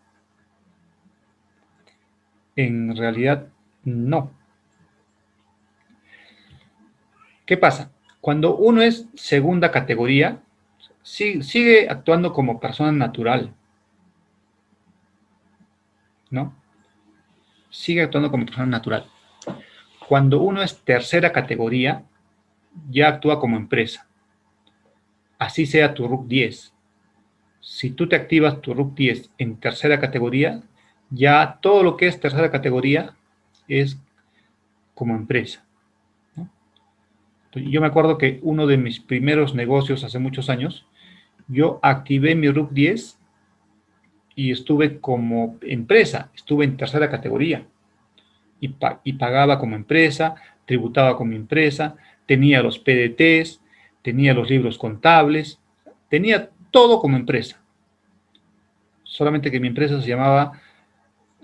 En realidad, no. ¿Qué pasa? Cuando uno es segunda categoría, sigue actuando como persona natural, ¿no? Sigue actuando como persona natural. Cuando uno es tercera categoría, ya actúa como empresa. Así sea tu RUC 10. Si tú te activas tu RUC 10 en tercera categoría, ya todo lo que es tercera categoría es como empresa, ¿no? Yo me acuerdo que uno de mis primeros negocios hace muchos años, yo activé mi RUC 10 y estuve como empresa, estuve en tercera categoría y pagaba como empresa, tributaba como empresa, tenía los PDTs, tenía los libros contables, tenía todo como empresa. Solamente que mi empresa se llamaba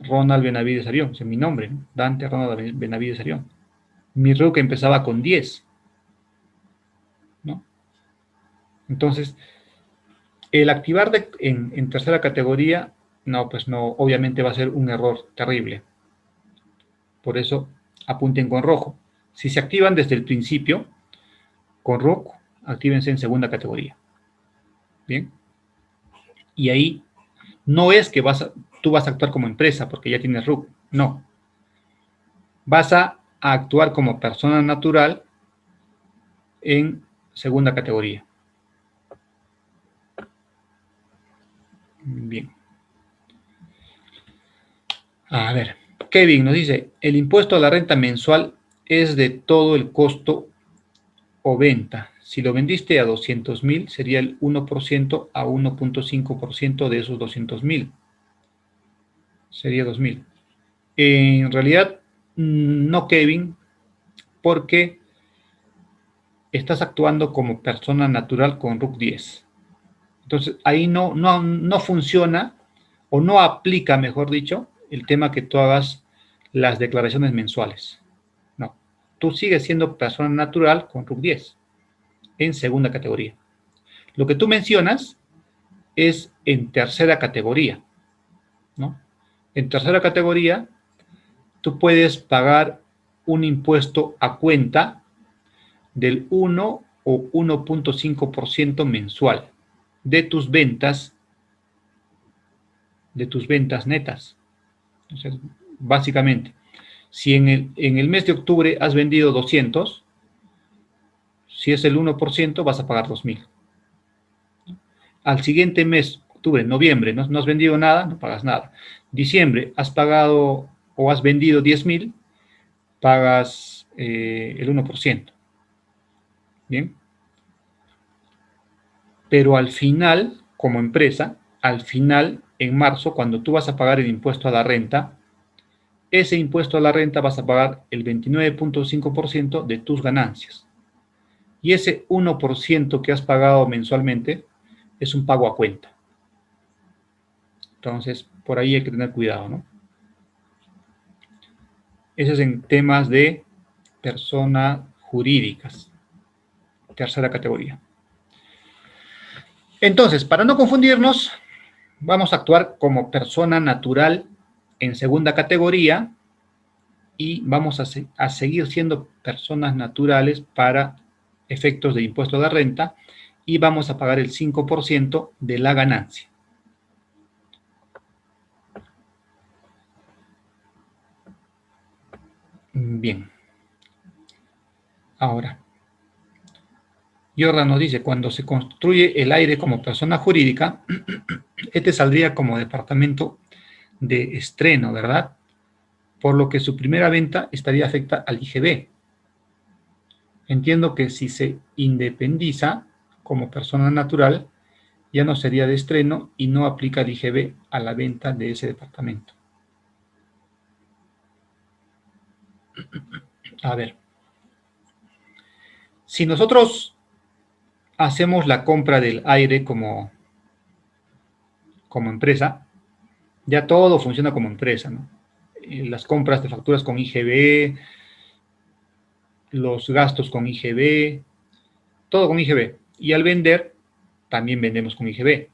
Ronald Benavides Arión, o sea, mi nombre, ¿no? Dante Ronald Benavides Arión. Mi RUC empezaba con 10, ¿no? Entonces, el activar en tercera categoría, no, pues no, obviamente va a ser un error terrible. Por eso, apunten con rojo. Si se activan desde el principio, con RUC, actívense en segunda categoría. Bien. Y ahí No es que tú vas a actuar como empresa porque ya tienes RUC. No. Vas a actuar como persona natural en segunda categoría. Bien. A ver, Kevin nos dice, el impuesto a la renta mensual es de todo el costo o venta. Si lo vendiste a 200,000, sería el 1% a 1.5% de esos 200,000. Sería 2,000. En realidad, no, Kevin, porque estás actuando como persona natural con RUC 10. Entonces, ahí no funciona o no aplica, mejor dicho, el tema que tú hagas las declaraciones mensuales. No, tú sigues siendo persona natural con RUC 10 en segunda categoría. Lo que tú mencionas es en tercera categoría, ¿no? En tercera categoría, tú puedes pagar un impuesto a cuenta del 1 o 1.5% mensual de tus ventas netas. Entonces, básicamente, si en el mes de octubre has vendido 200, si es el 1%, vas a pagar 2,000. Al siguiente mes, octubre, noviembre, no has vendido nada, no pagas nada. Diciembre, has pagado o has vendido 10,000, pagas el 1%. Bien. Pero al final, como empresa, al final, en marzo, cuando tú vas a pagar el impuesto a la renta, ese impuesto a la renta vas a pagar el 29.5% de tus ganancias. Y ese 1% que has pagado mensualmente es un pago a cuenta. Entonces, por ahí hay que tener cuidado, ¿no? Eso es en temas de personas jurídicas, tercera categoría. Entonces, para no confundirnos, vamos a actuar como persona natural en segunda categoría y vamos a seguir siendo personas naturales para efectos de impuesto de renta y vamos a pagar el 5% de la ganancia. Bien. Ahora, Yorra nos dice, cuando se construye el aire como persona jurídica, este saldría como departamento de estreno, ¿verdad? Por lo que su primera venta estaría afecta al IGB. Entiendo que si se independiza como persona natural, ya no sería de estreno y no aplica el IGB a la venta de ese departamento. A ver, si nosotros hacemos la compra del aire como empresa, ya todo funciona como empresa, ¿no? Las compras de facturas con IGB, los gastos con IGB, todo con IGB. Y al vender, también vendemos con IGB.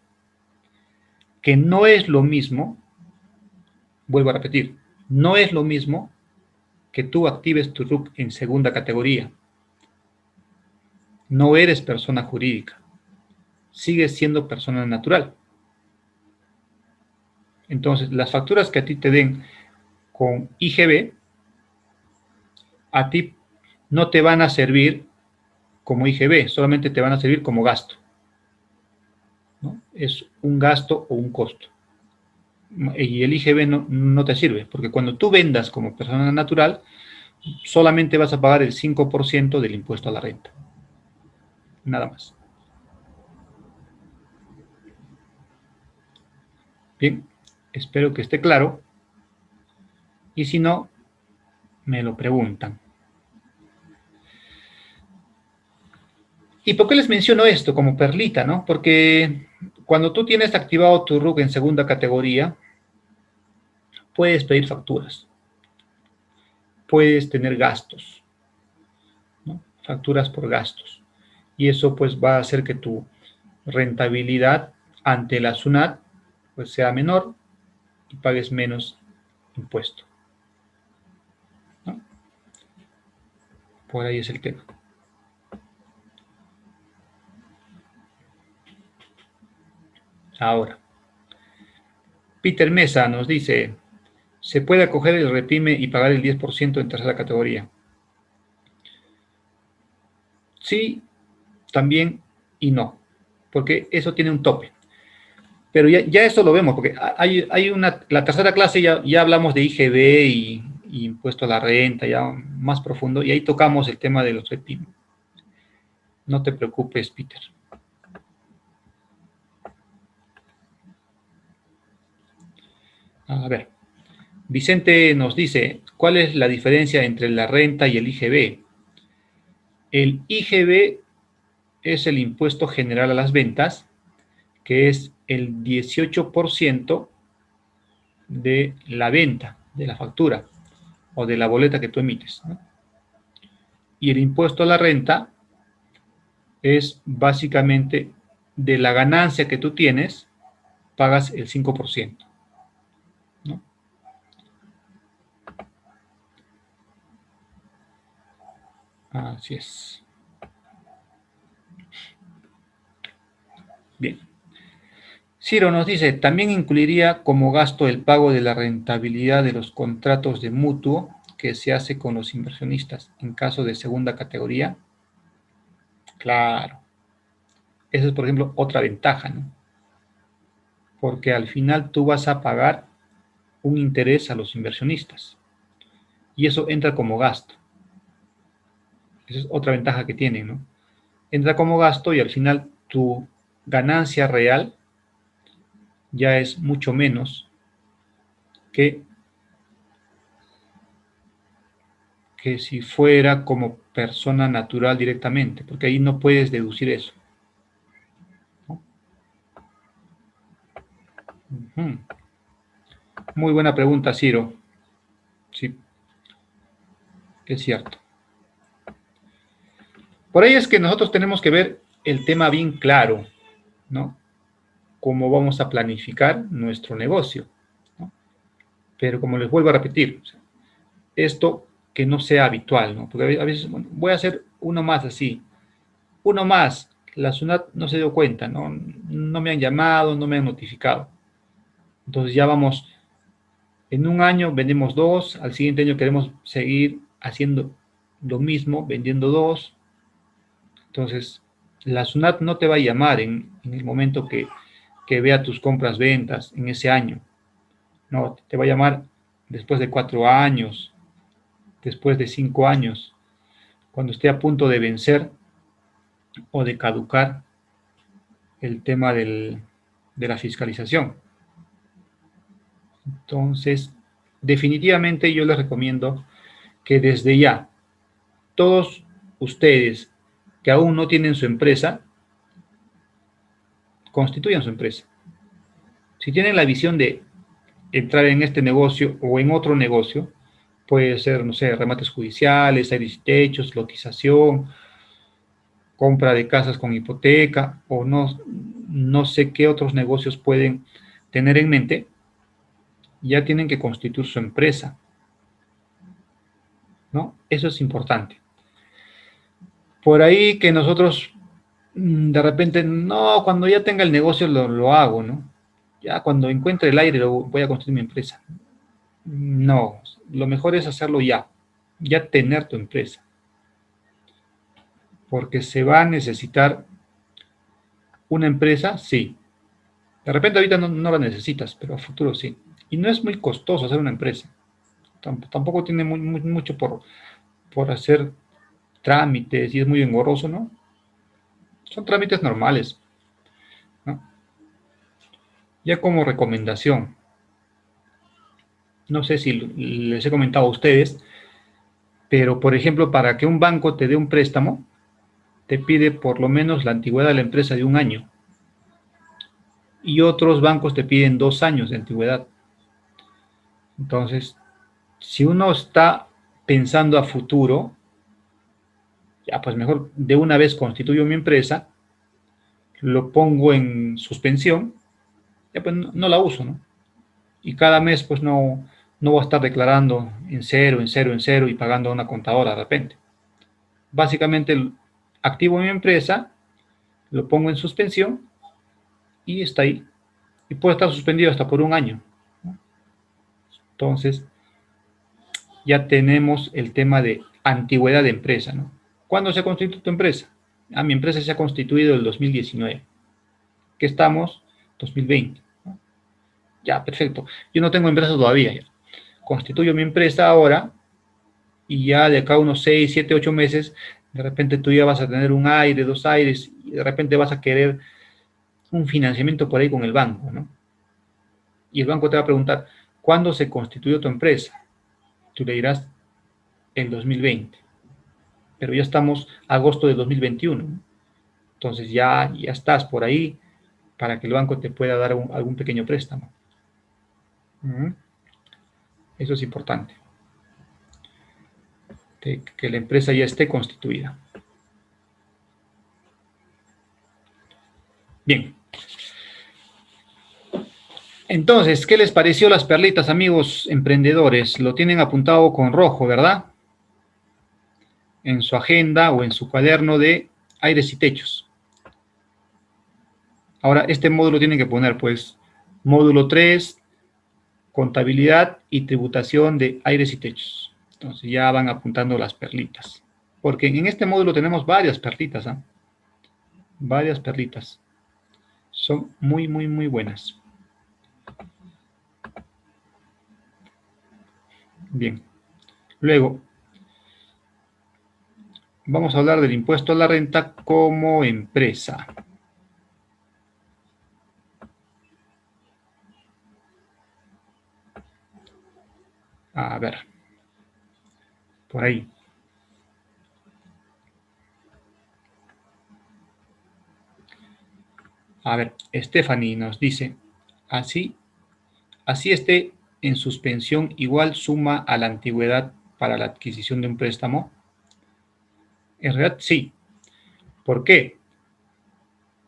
Que no es lo mismo, vuelvo a repetir, no es lo mismo que tú actives tu RUC en segunda categoría. No eres persona jurídica, sigues siendo persona natural. Entonces, las facturas que a ti te den con IGB, a ti no te van a servir como IGB, solamente te van a servir como gasto, ¿no? Es un gasto o un costo. Y el IGB no te sirve, porque cuando tú vendas como persona natural, solamente vas a pagar el 5% del impuesto a la renta. Nada más. Bien, espero que esté claro. Y si no, me lo preguntan. ¿Y por qué les menciono esto como perlita, no? Porque cuando tú tienes activado tu RUC en segunda categoría, puedes pedir facturas, puedes tener gastos, ¿no? Facturas por gastos. Y eso pues va a hacer que tu rentabilidad ante la SUNAT pues sea menor y pagues menos impuesto, ¿no? Por ahí es el tema. Ahora, Peter Mesa nos dice, ¿se puede acoger el REPYME y pagar el 10% en tercera categoría? Sí, también y no, porque eso tiene un tope. Pero ya eso lo vemos, porque la tercera clase ya hablamos de IGB y impuesto a la renta, ya más profundo, y ahí tocamos el tema de los REPYME. No te preocupes, Peter. A ver, Vicente nos dice, ¿cuál es la diferencia entre la renta y el IGB? El IGB es el impuesto general a las ventas, que es el 18% de la venta, de la factura o de la boleta que tú emites, ¿no? Y el impuesto a la renta es básicamente de la ganancia que tú tienes, pagas el 5%, ¿no? Así es. Bien. Ciro nos dice, también incluiría como gasto el pago de la rentabilidad de los contratos de mutuo que se hace con los inversionistas en caso de segunda categoría. Claro. Esa es, por ejemplo, otra ventaja, ¿no? Porque al final tú vas a pagar un interés a los inversionistas y eso entra como gasto. Esa es otra ventaja que tienen, ¿no? Entra como gasto y al final tu ganancia real ya es mucho menos que si fuera como persona natural directamente, porque ahí no puedes deducir eso, ¿no? Muy buena pregunta, Ciro. Sí, es cierto. Por ahí es que nosotros tenemos que ver el tema bien claro, ¿no? Cómo vamos a planificar nuestro negocio, ¿no? Pero como les vuelvo a repetir, esto que no sea habitual, ¿no? Porque a veces, bueno, voy a hacer uno más así, uno más, la SUNAT no se dio cuenta, ¿no? No me han llamado, no me han notificado. Entonces ya vamos, en un año vendemos dos, al siguiente año queremos seguir haciendo lo mismo, vendiendo dos. Entonces, la SUNAT no te va a llamar en el momento que vea tus compras-ventas en ese año. No, te va a llamar después de 4 años, después de 5 años, cuando esté a punto de vencer o de caducar el tema de la fiscalización. Entonces, definitivamente yo les recomiendo que desde ya, todos ustedes que aún no tienen su empresa, constituyan su empresa. Si tienen la visión de entrar en este negocio o en otro negocio, puede ser, no sé, remates judiciales, aires y techos, lotización, compra de casas con hipoteca, o no sé qué otros negocios pueden tener en mente, ya tienen que constituir su empresa, ¿no? Eso es importante. Por ahí que nosotros de repente, no, cuando ya tenga el negocio lo hago, ¿no? Ya cuando encuentre el aire lo voy a construir mi empresa. No, lo mejor es hacerlo ya tener tu empresa, porque se va a necesitar una empresa, sí. De repente ahorita no la necesitas, pero a futuro sí. Y no es muy costoso hacer una empresa. Tampoco tiene mucho por hacer trámites y es muy engorroso, ¿no? Son trámites normales, ¿no? Ya como recomendación, no sé si les he comentado a ustedes, pero por ejemplo, para que un banco te dé un préstamo, te pide por lo menos la antigüedad de la empresa de 1 año. Y otros bancos te piden 2 años de antigüedad. Entonces, si uno está pensando a futuro, ya pues mejor de una vez constituyo mi empresa, lo pongo en suspensión, ya pues no la uso, ¿no? Y cada mes pues no voy a estar declarando en cero, en cero, en cero y pagando a una contadora de repente. Básicamente activo mi empresa, lo pongo en suspensión y está ahí. Y puede estar suspendido hasta por 1 año. Entonces, ya tenemos el tema de antigüedad de empresa, ¿no? ¿Cuándo se constituye tu empresa? Mi empresa se ha constituido en el 2019. ¿Qué estamos? 2020. ¿No? Ya, perfecto. Yo no tengo empresa todavía. Ya. Constituyo mi empresa ahora y ya de acá a unos 6, 7, 8 meses, de repente tú ya vas a tener un aire, 2 aires, y de repente vas a querer un financiamiento por ahí con el banco, ¿no? Y el banco te va a preguntar, ¿cuándo se constituyó tu empresa? Tú le dirás, en 2020. Pero ya estamos a agosto de 2021. ¿No? Entonces ya estás por ahí para que el banco te pueda dar algún pequeño préstamo. Eso es importante. Que la empresa ya esté constituida. Bien. Entonces, ¿qué les pareció las perlitas, amigos emprendedores? Lo tienen apuntado con rojo, ¿verdad? En su agenda o en su cuaderno de aires y techos. Ahora, este módulo tienen que poner, pues, módulo 3, contabilidad y tributación de aires y techos. Entonces ya van apuntando las perlitas. Porque en este módulo tenemos varias perlitas, ¿eh? Varias perlitas. Son muy, muy, muy buenas. Bien. Luego, vamos a hablar del impuesto a la renta como empresa. A ver. Por ahí. A ver, Stephanie nos dice, así esté en suspensión, igual suma a la antigüedad para la adquisición de un préstamo. En realidad, sí. ¿Por qué?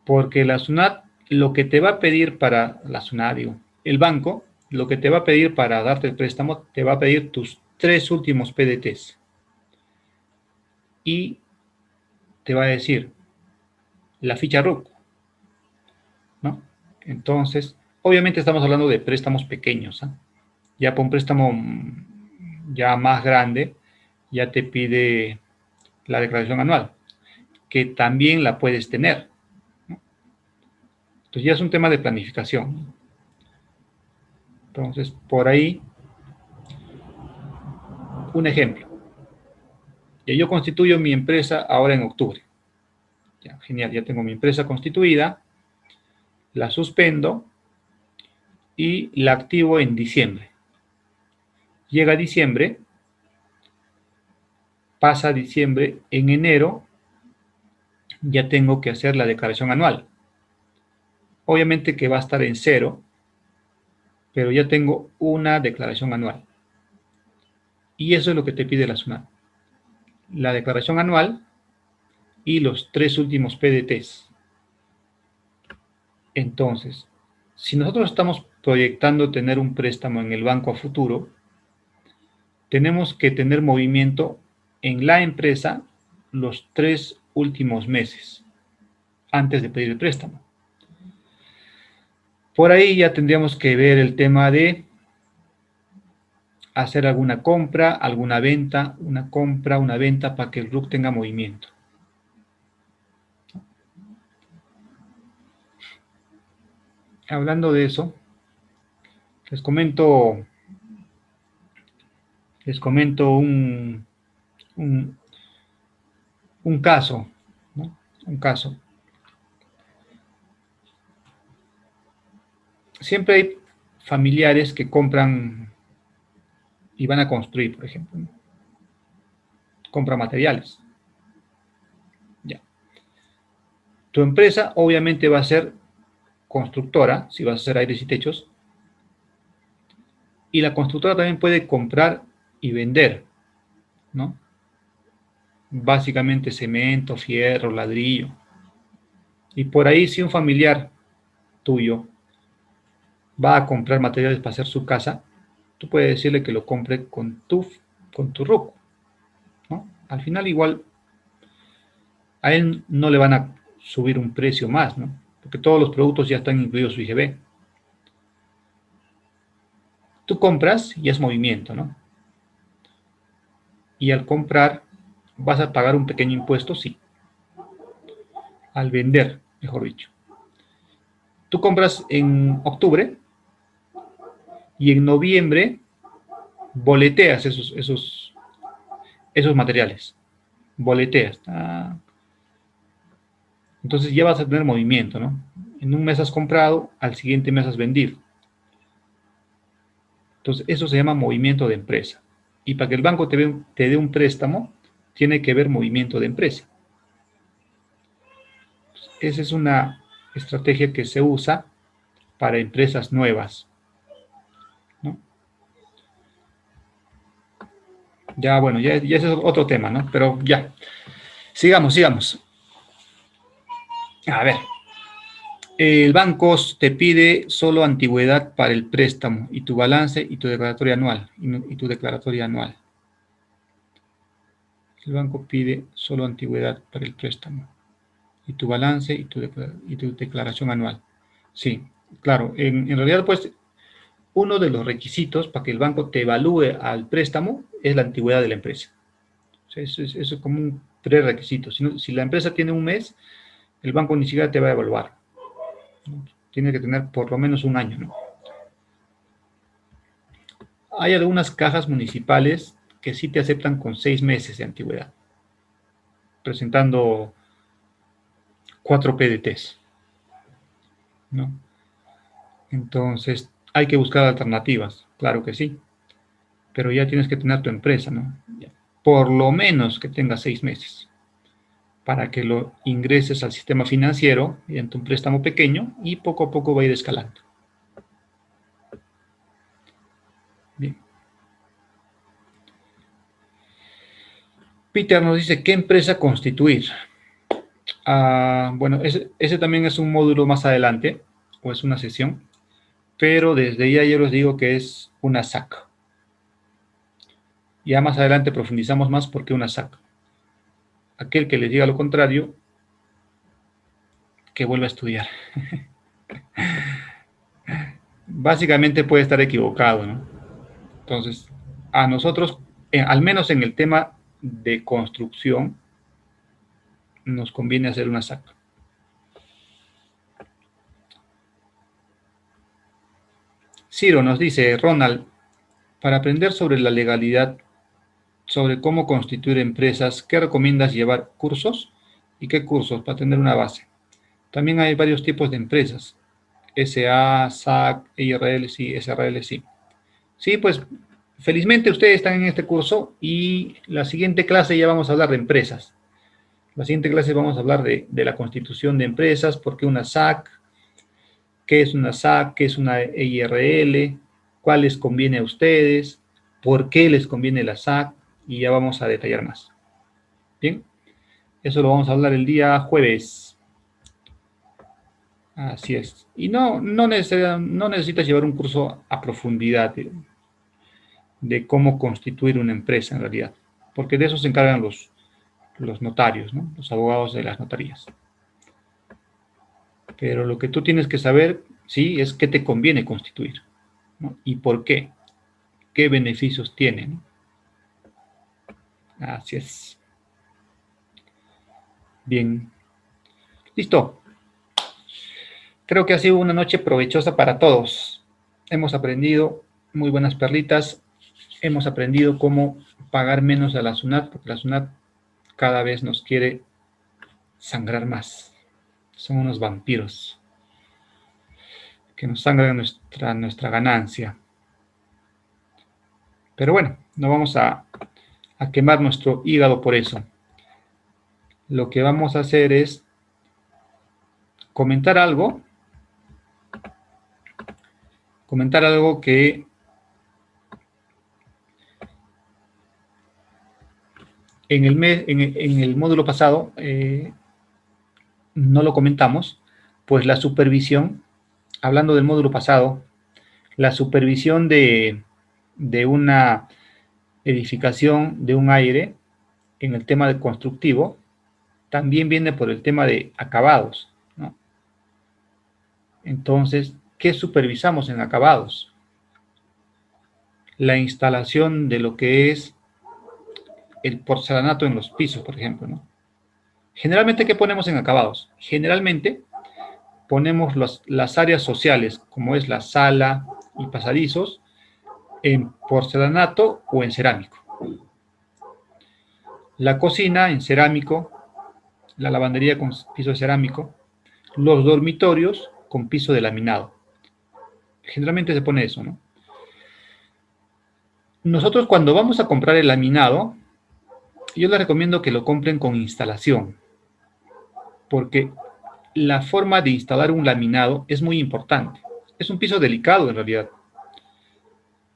Porque la SUNAT, lo que te va a pedir para la SUNAT, digo, el banco, lo que te va a pedir para darte el préstamo, te va a pedir tus 3 últimos PDTs. Y te va a decir la ficha RUC, ¿no? Entonces, obviamente estamos hablando de préstamos pequeños, ¿eh? Ya para un préstamo ya más grande, ya te pide la declaración anual, que también la puedes tener, ¿no? Entonces ya es un tema de planificación. Entonces, por ahí, un ejemplo. Ya yo constituyo mi empresa ahora en octubre. Ya, genial, ya tengo mi empresa constituida, la suspendo y la activo en diciembre. Llega diciembre, pasa diciembre, en enero ya tengo que hacer la declaración anual. Obviamente que va a estar en cero, pero ya tengo una declaración anual. Y eso es lo que te pide la SUNAT. La declaración anual y los 3 últimos PDTs. Entonces, si nosotros estamos proyectando tener un préstamo en el banco a futuro, tenemos que tener movimiento en la empresa los 3 últimos meses antes de pedir el préstamo. Por ahí ya tendríamos que ver el tema de hacer alguna compra, alguna venta, una compra, una venta para que el RUC tenga movimiento. Hablando de eso, les comento un caso, ¿no? Un caso. Siempre hay familiares que compran y van a construir, por ejemplo, ¿no? Compra materiales. Ya. Tu empresa obviamente va a ser constructora, si vas a hacer aires y techos, y la constructora también puede comprar y vender, ¿no? Básicamente cemento, fierro, ladrillo. Y por ahí si un familiar tuyo va a comprar materiales para hacer su casa, tú puedes decirle que lo compre con tu RUC, ¿no? Al final igual a él no le van a subir un precio más, ¿no? Porque todos los productos ya están incluidos su IGB. tú compras y es movimiento, ¿no? Y al comprar vas a pagar un pequeño impuesto, sí. Al vender, mejor dicho. Tú compras en octubre y en noviembre boleteas esos materiales. Boleteas. Entonces ya vas a tener movimiento, ¿no? En un mes has comprado, al siguiente mes has vendido. Entonces eso se llama movimiento de empresa. Y para que el banco te dé un préstamo, tiene que haber movimiento de empresa. Esa es una estrategia que se usa para empresas nuevas, ¿no? Ya, bueno, ya ese es otro tema, ¿no? Pero ya, sigamos. A ver, el banco te pide solo antigüedad para el préstamo y tu balance y tu declaratoria anual. El banco pide solo antigüedad para el préstamo y tu balance y tu declaración anual. Sí, claro. En realidad, pues, uno de los requisitos para que el banco te evalúe al préstamo es la antigüedad de la empresa. O sea, eso es como un prerequisito. Si la empresa tiene un mes, el banco ni siquiera te va a evaluar. Tiene que tener por lo menos un año, ¿no? Hay algunas cajas municipales que sí te aceptan con 6 meses de antigüedad, presentando 4 PDTs, ¿no? Entonces, hay que buscar alternativas, claro que sí, pero ya tienes que tener tu empresa, ¿no? Por lo menos que tenga 6 meses, para que lo ingreses al sistema financiero mediante un préstamo pequeño y poco a poco va a ir escalando. Bien. Peter nos dice, ¿qué empresa constituir? Bueno, ese también es un módulo más adelante, o es una sesión, pero desde ya yo les digo que es una SAC. Ya más adelante profundizamos más por qué una SAC. Aquel que les diga lo contrario, que vuelva a estudiar. Básicamente puede estar equivocado, ¿no? Entonces, a nosotros, al menos en el tema de construcción, nos conviene hacer una SAC. Ciro nos dice, Ronald, para aprender sobre la legalidad, sobre cómo constituir empresas, ¿qué recomiendas llevar? ¿Cursos? ¿Y qué cursos para tener una base? También hay varios tipos de empresas. SA, SAC, IRL, sí, SRL, sí. Sí, pues felizmente ustedes están en este curso y la siguiente clase ya vamos a hablar de empresas. La siguiente clase vamos a hablar de la constitución de empresas, por qué una SAC, qué es una SAC, qué es una IRL, cuál les conviene a ustedes, por qué les conviene la SAC y ya vamos a detallar más. Bien, eso lo vamos a hablar el día jueves. Así es. Y no necesitas llevar un curso a profundidad de cómo constituir una empresa en realidad, porque de eso se encargan los notarios, ¿no? Los abogados de las notarías. Pero lo que tú tienes que saber, sí, es qué te conviene constituir, ¿no? Y por qué beneficios tiene, ¿no? Así es. Bien. Listo. Creo que ha sido una noche provechosa para todos. Hemos aprendido muy buenas perlitas. Hemos aprendido cómo pagar menos a la SUNAT, porque la SUNAT cada vez nos quiere sangrar más. Son unos vampiros que nos sangran nuestra ganancia. Pero bueno, no vamos a quemar nuestro hígado por eso. Lo que vamos a hacer es comentar algo que en el módulo pasado no lo comentamos, pues la supervisión, hablando del módulo pasado, la supervisión de una edificación de un aire en el tema de constructivo también viene por el tema de acabados, ¿no? Entonces, ¿qué supervisamos en acabados? la instalación de lo que es el porcelanato en los pisos, por ejemplo, ¿no? Generalmente, ¿qué ponemos en acabados? Generalmente ponemos las áreas sociales, como es la sala y pasadizos, en porcelanato o en cerámico. La cocina en cerámico, la lavandería con piso de cerámico, los dormitorios con piso de laminado. Generalmente se pone eso, ¿no? Nosotros cuando vamos a comprar el laminado, yo les recomiendo que lo compren con instalación, porque la forma de instalar un laminado es muy importante. Es un piso delicado en realidad.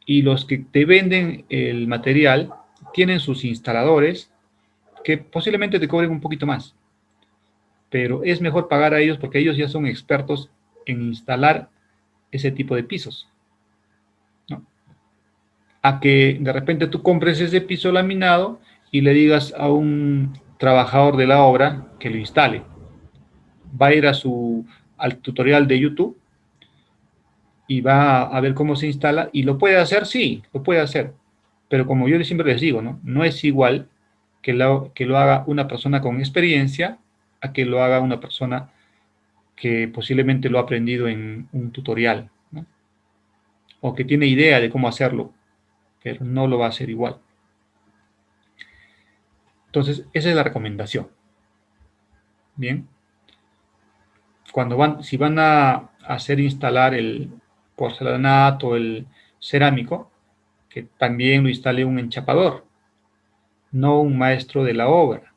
Y los que te venden el material tienen sus instaladores que posiblemente te cobren un poquito más. Pero es mejor pagar a ellos porque ellos ya son expertos en instalar ese tipo de pisos, ¿no? A que de repente tú compres ese piso laminado y le digas a un trabajador de la obra que lo instale. Va a ir al tutorial de YouTube y va a ver cómo se instala y lo puede hacer, sí, lo puede hacer. Pero como yo siempre les digo, ¿no? No es igual que lo haga una persona con experiencia a que lo haga una persona que posiblemente lo ha aprendido en un tutorial, ¿no? O que tiene idea de cómo hacerlo, pero no lo va a hacer igual. Entonces, esa es la recomendación. Bien. Si van a hacer instalar el porcelanato o el cerámico, que también lo instale un enchapador, no un maestro de la obra,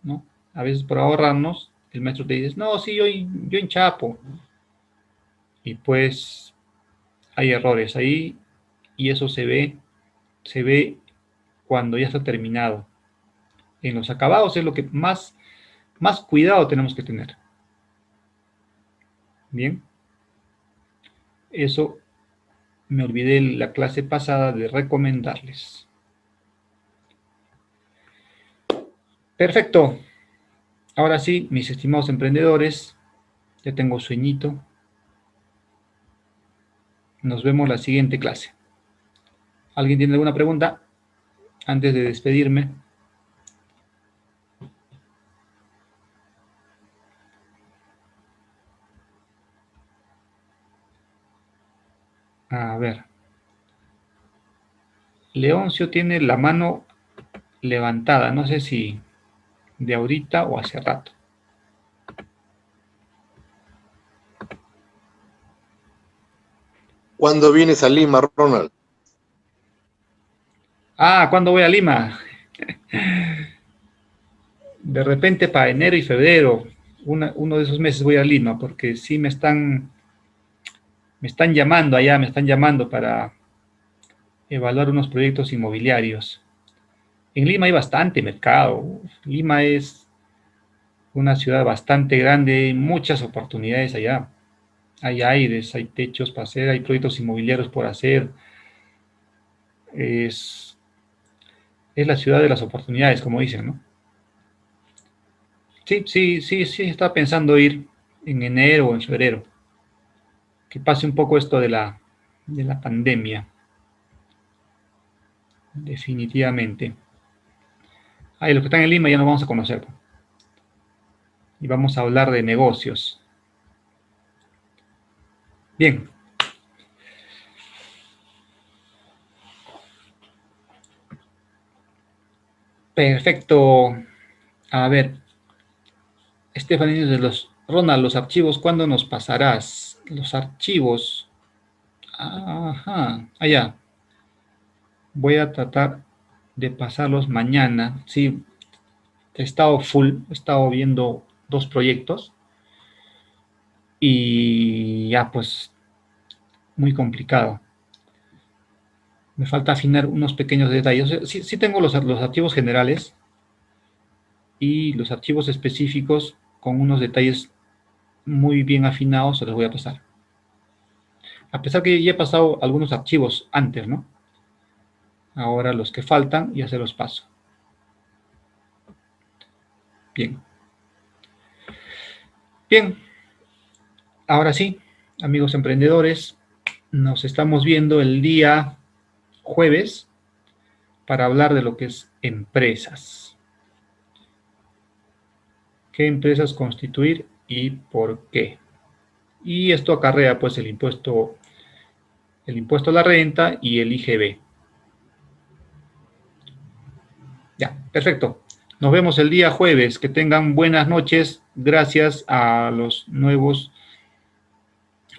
¿no? A veces por ahorrarnos, el maestro te dice, no, sí, yo enchapo. Y pues hay errores ahí y eso se ve cuando ya está terminado. En los acabados es lo que más cuidado tenemos que tener. Bien, eso me olvidé en la clase pasada de recomendarles. Perfecto. Ahora sí, mis estimados emprendedores, ya tengo sueñito. Nos vemos la siguiente clase. ¿Alguien tiene alguna pregunta antes de despedirme? A ver. Leoncio tiene la mano levantada. No sé si de ahorita o hace rato. ¿Cuándo vienes a Lima, Ronald? Ah, ¿cuándo voy a Lima? De repente para enero y febrero. Uno de esos meses voy a Lima porque sí me están llamando allá, me están llamando para evaluar unos proyectos inmobiliarios. En Lima hay bastante mercado. Lima es una ciudad bastante grande, muchas oportunidades allá. Hay aires, hay techos para hacer, hay proyectos inmobiliarios por hacer. Es, es la ciudad de las oportunidades, como dicen, ¿no? Sí, estaba pensando ir en enero o en febrero. Que pase un poco esto de la pandemia. Definitivamente. Ahí los que están en Lima ya nos vamos a conocer. Y vamos a hablar de negocios. Bien. Perfecto. A ver, Estefanía de Ronald, los archivos, ¿cuándo nos pasarás? Los archivos. Ajá, allá. Voy a tratar de pasarlos mañana. Sí, he estado he estado viendo dos proyectos y ya pues muy complicado. Me falta afinar unos pequeños detalles. O sea, sí tengo los archivos generales y los archivos específicos con unos detalles muy bien afinados, se los voy a pasar. A pesar que ya he pasado algunos archivos antes, ¿no? Ahora los que faltan ya se los paso. Bien. Bien. Ahora sí, amigos emprendedores, nos estamos viendo el día jueves para hablar de lo que es empresas. ¿Qué empresas constituir y por qué? Y esto acarrea pues el impuesto a la renta y el IGB. Ya, perfecto. Nos vemos el día jueves. Que tengan buenas noches. Gracias a los nuevos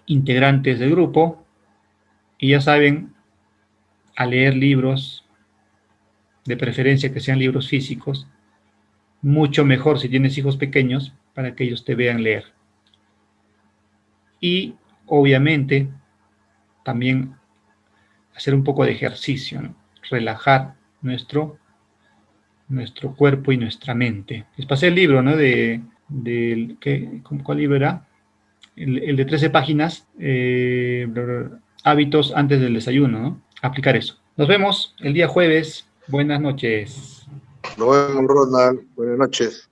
integrantes del grupo. Y ya saben, a leer libros, de preferencia que sean libros físicos. Mucho mejor si tienes hijos pequeños para que ellos te vean leer. Y obviamente también hacer un poco de ejercicio, ¿no? Relajar nuestro cuerpo y nuestra mente. Les pasé el libro, ¿no? ¿Cuál libro era? El de 13 páginas, hábitos antes del desayuno, ¿no? Aplicar eso. Nos vemos el día jueves. Buenas noches. Nos vemos, Ronald. Buenas noches.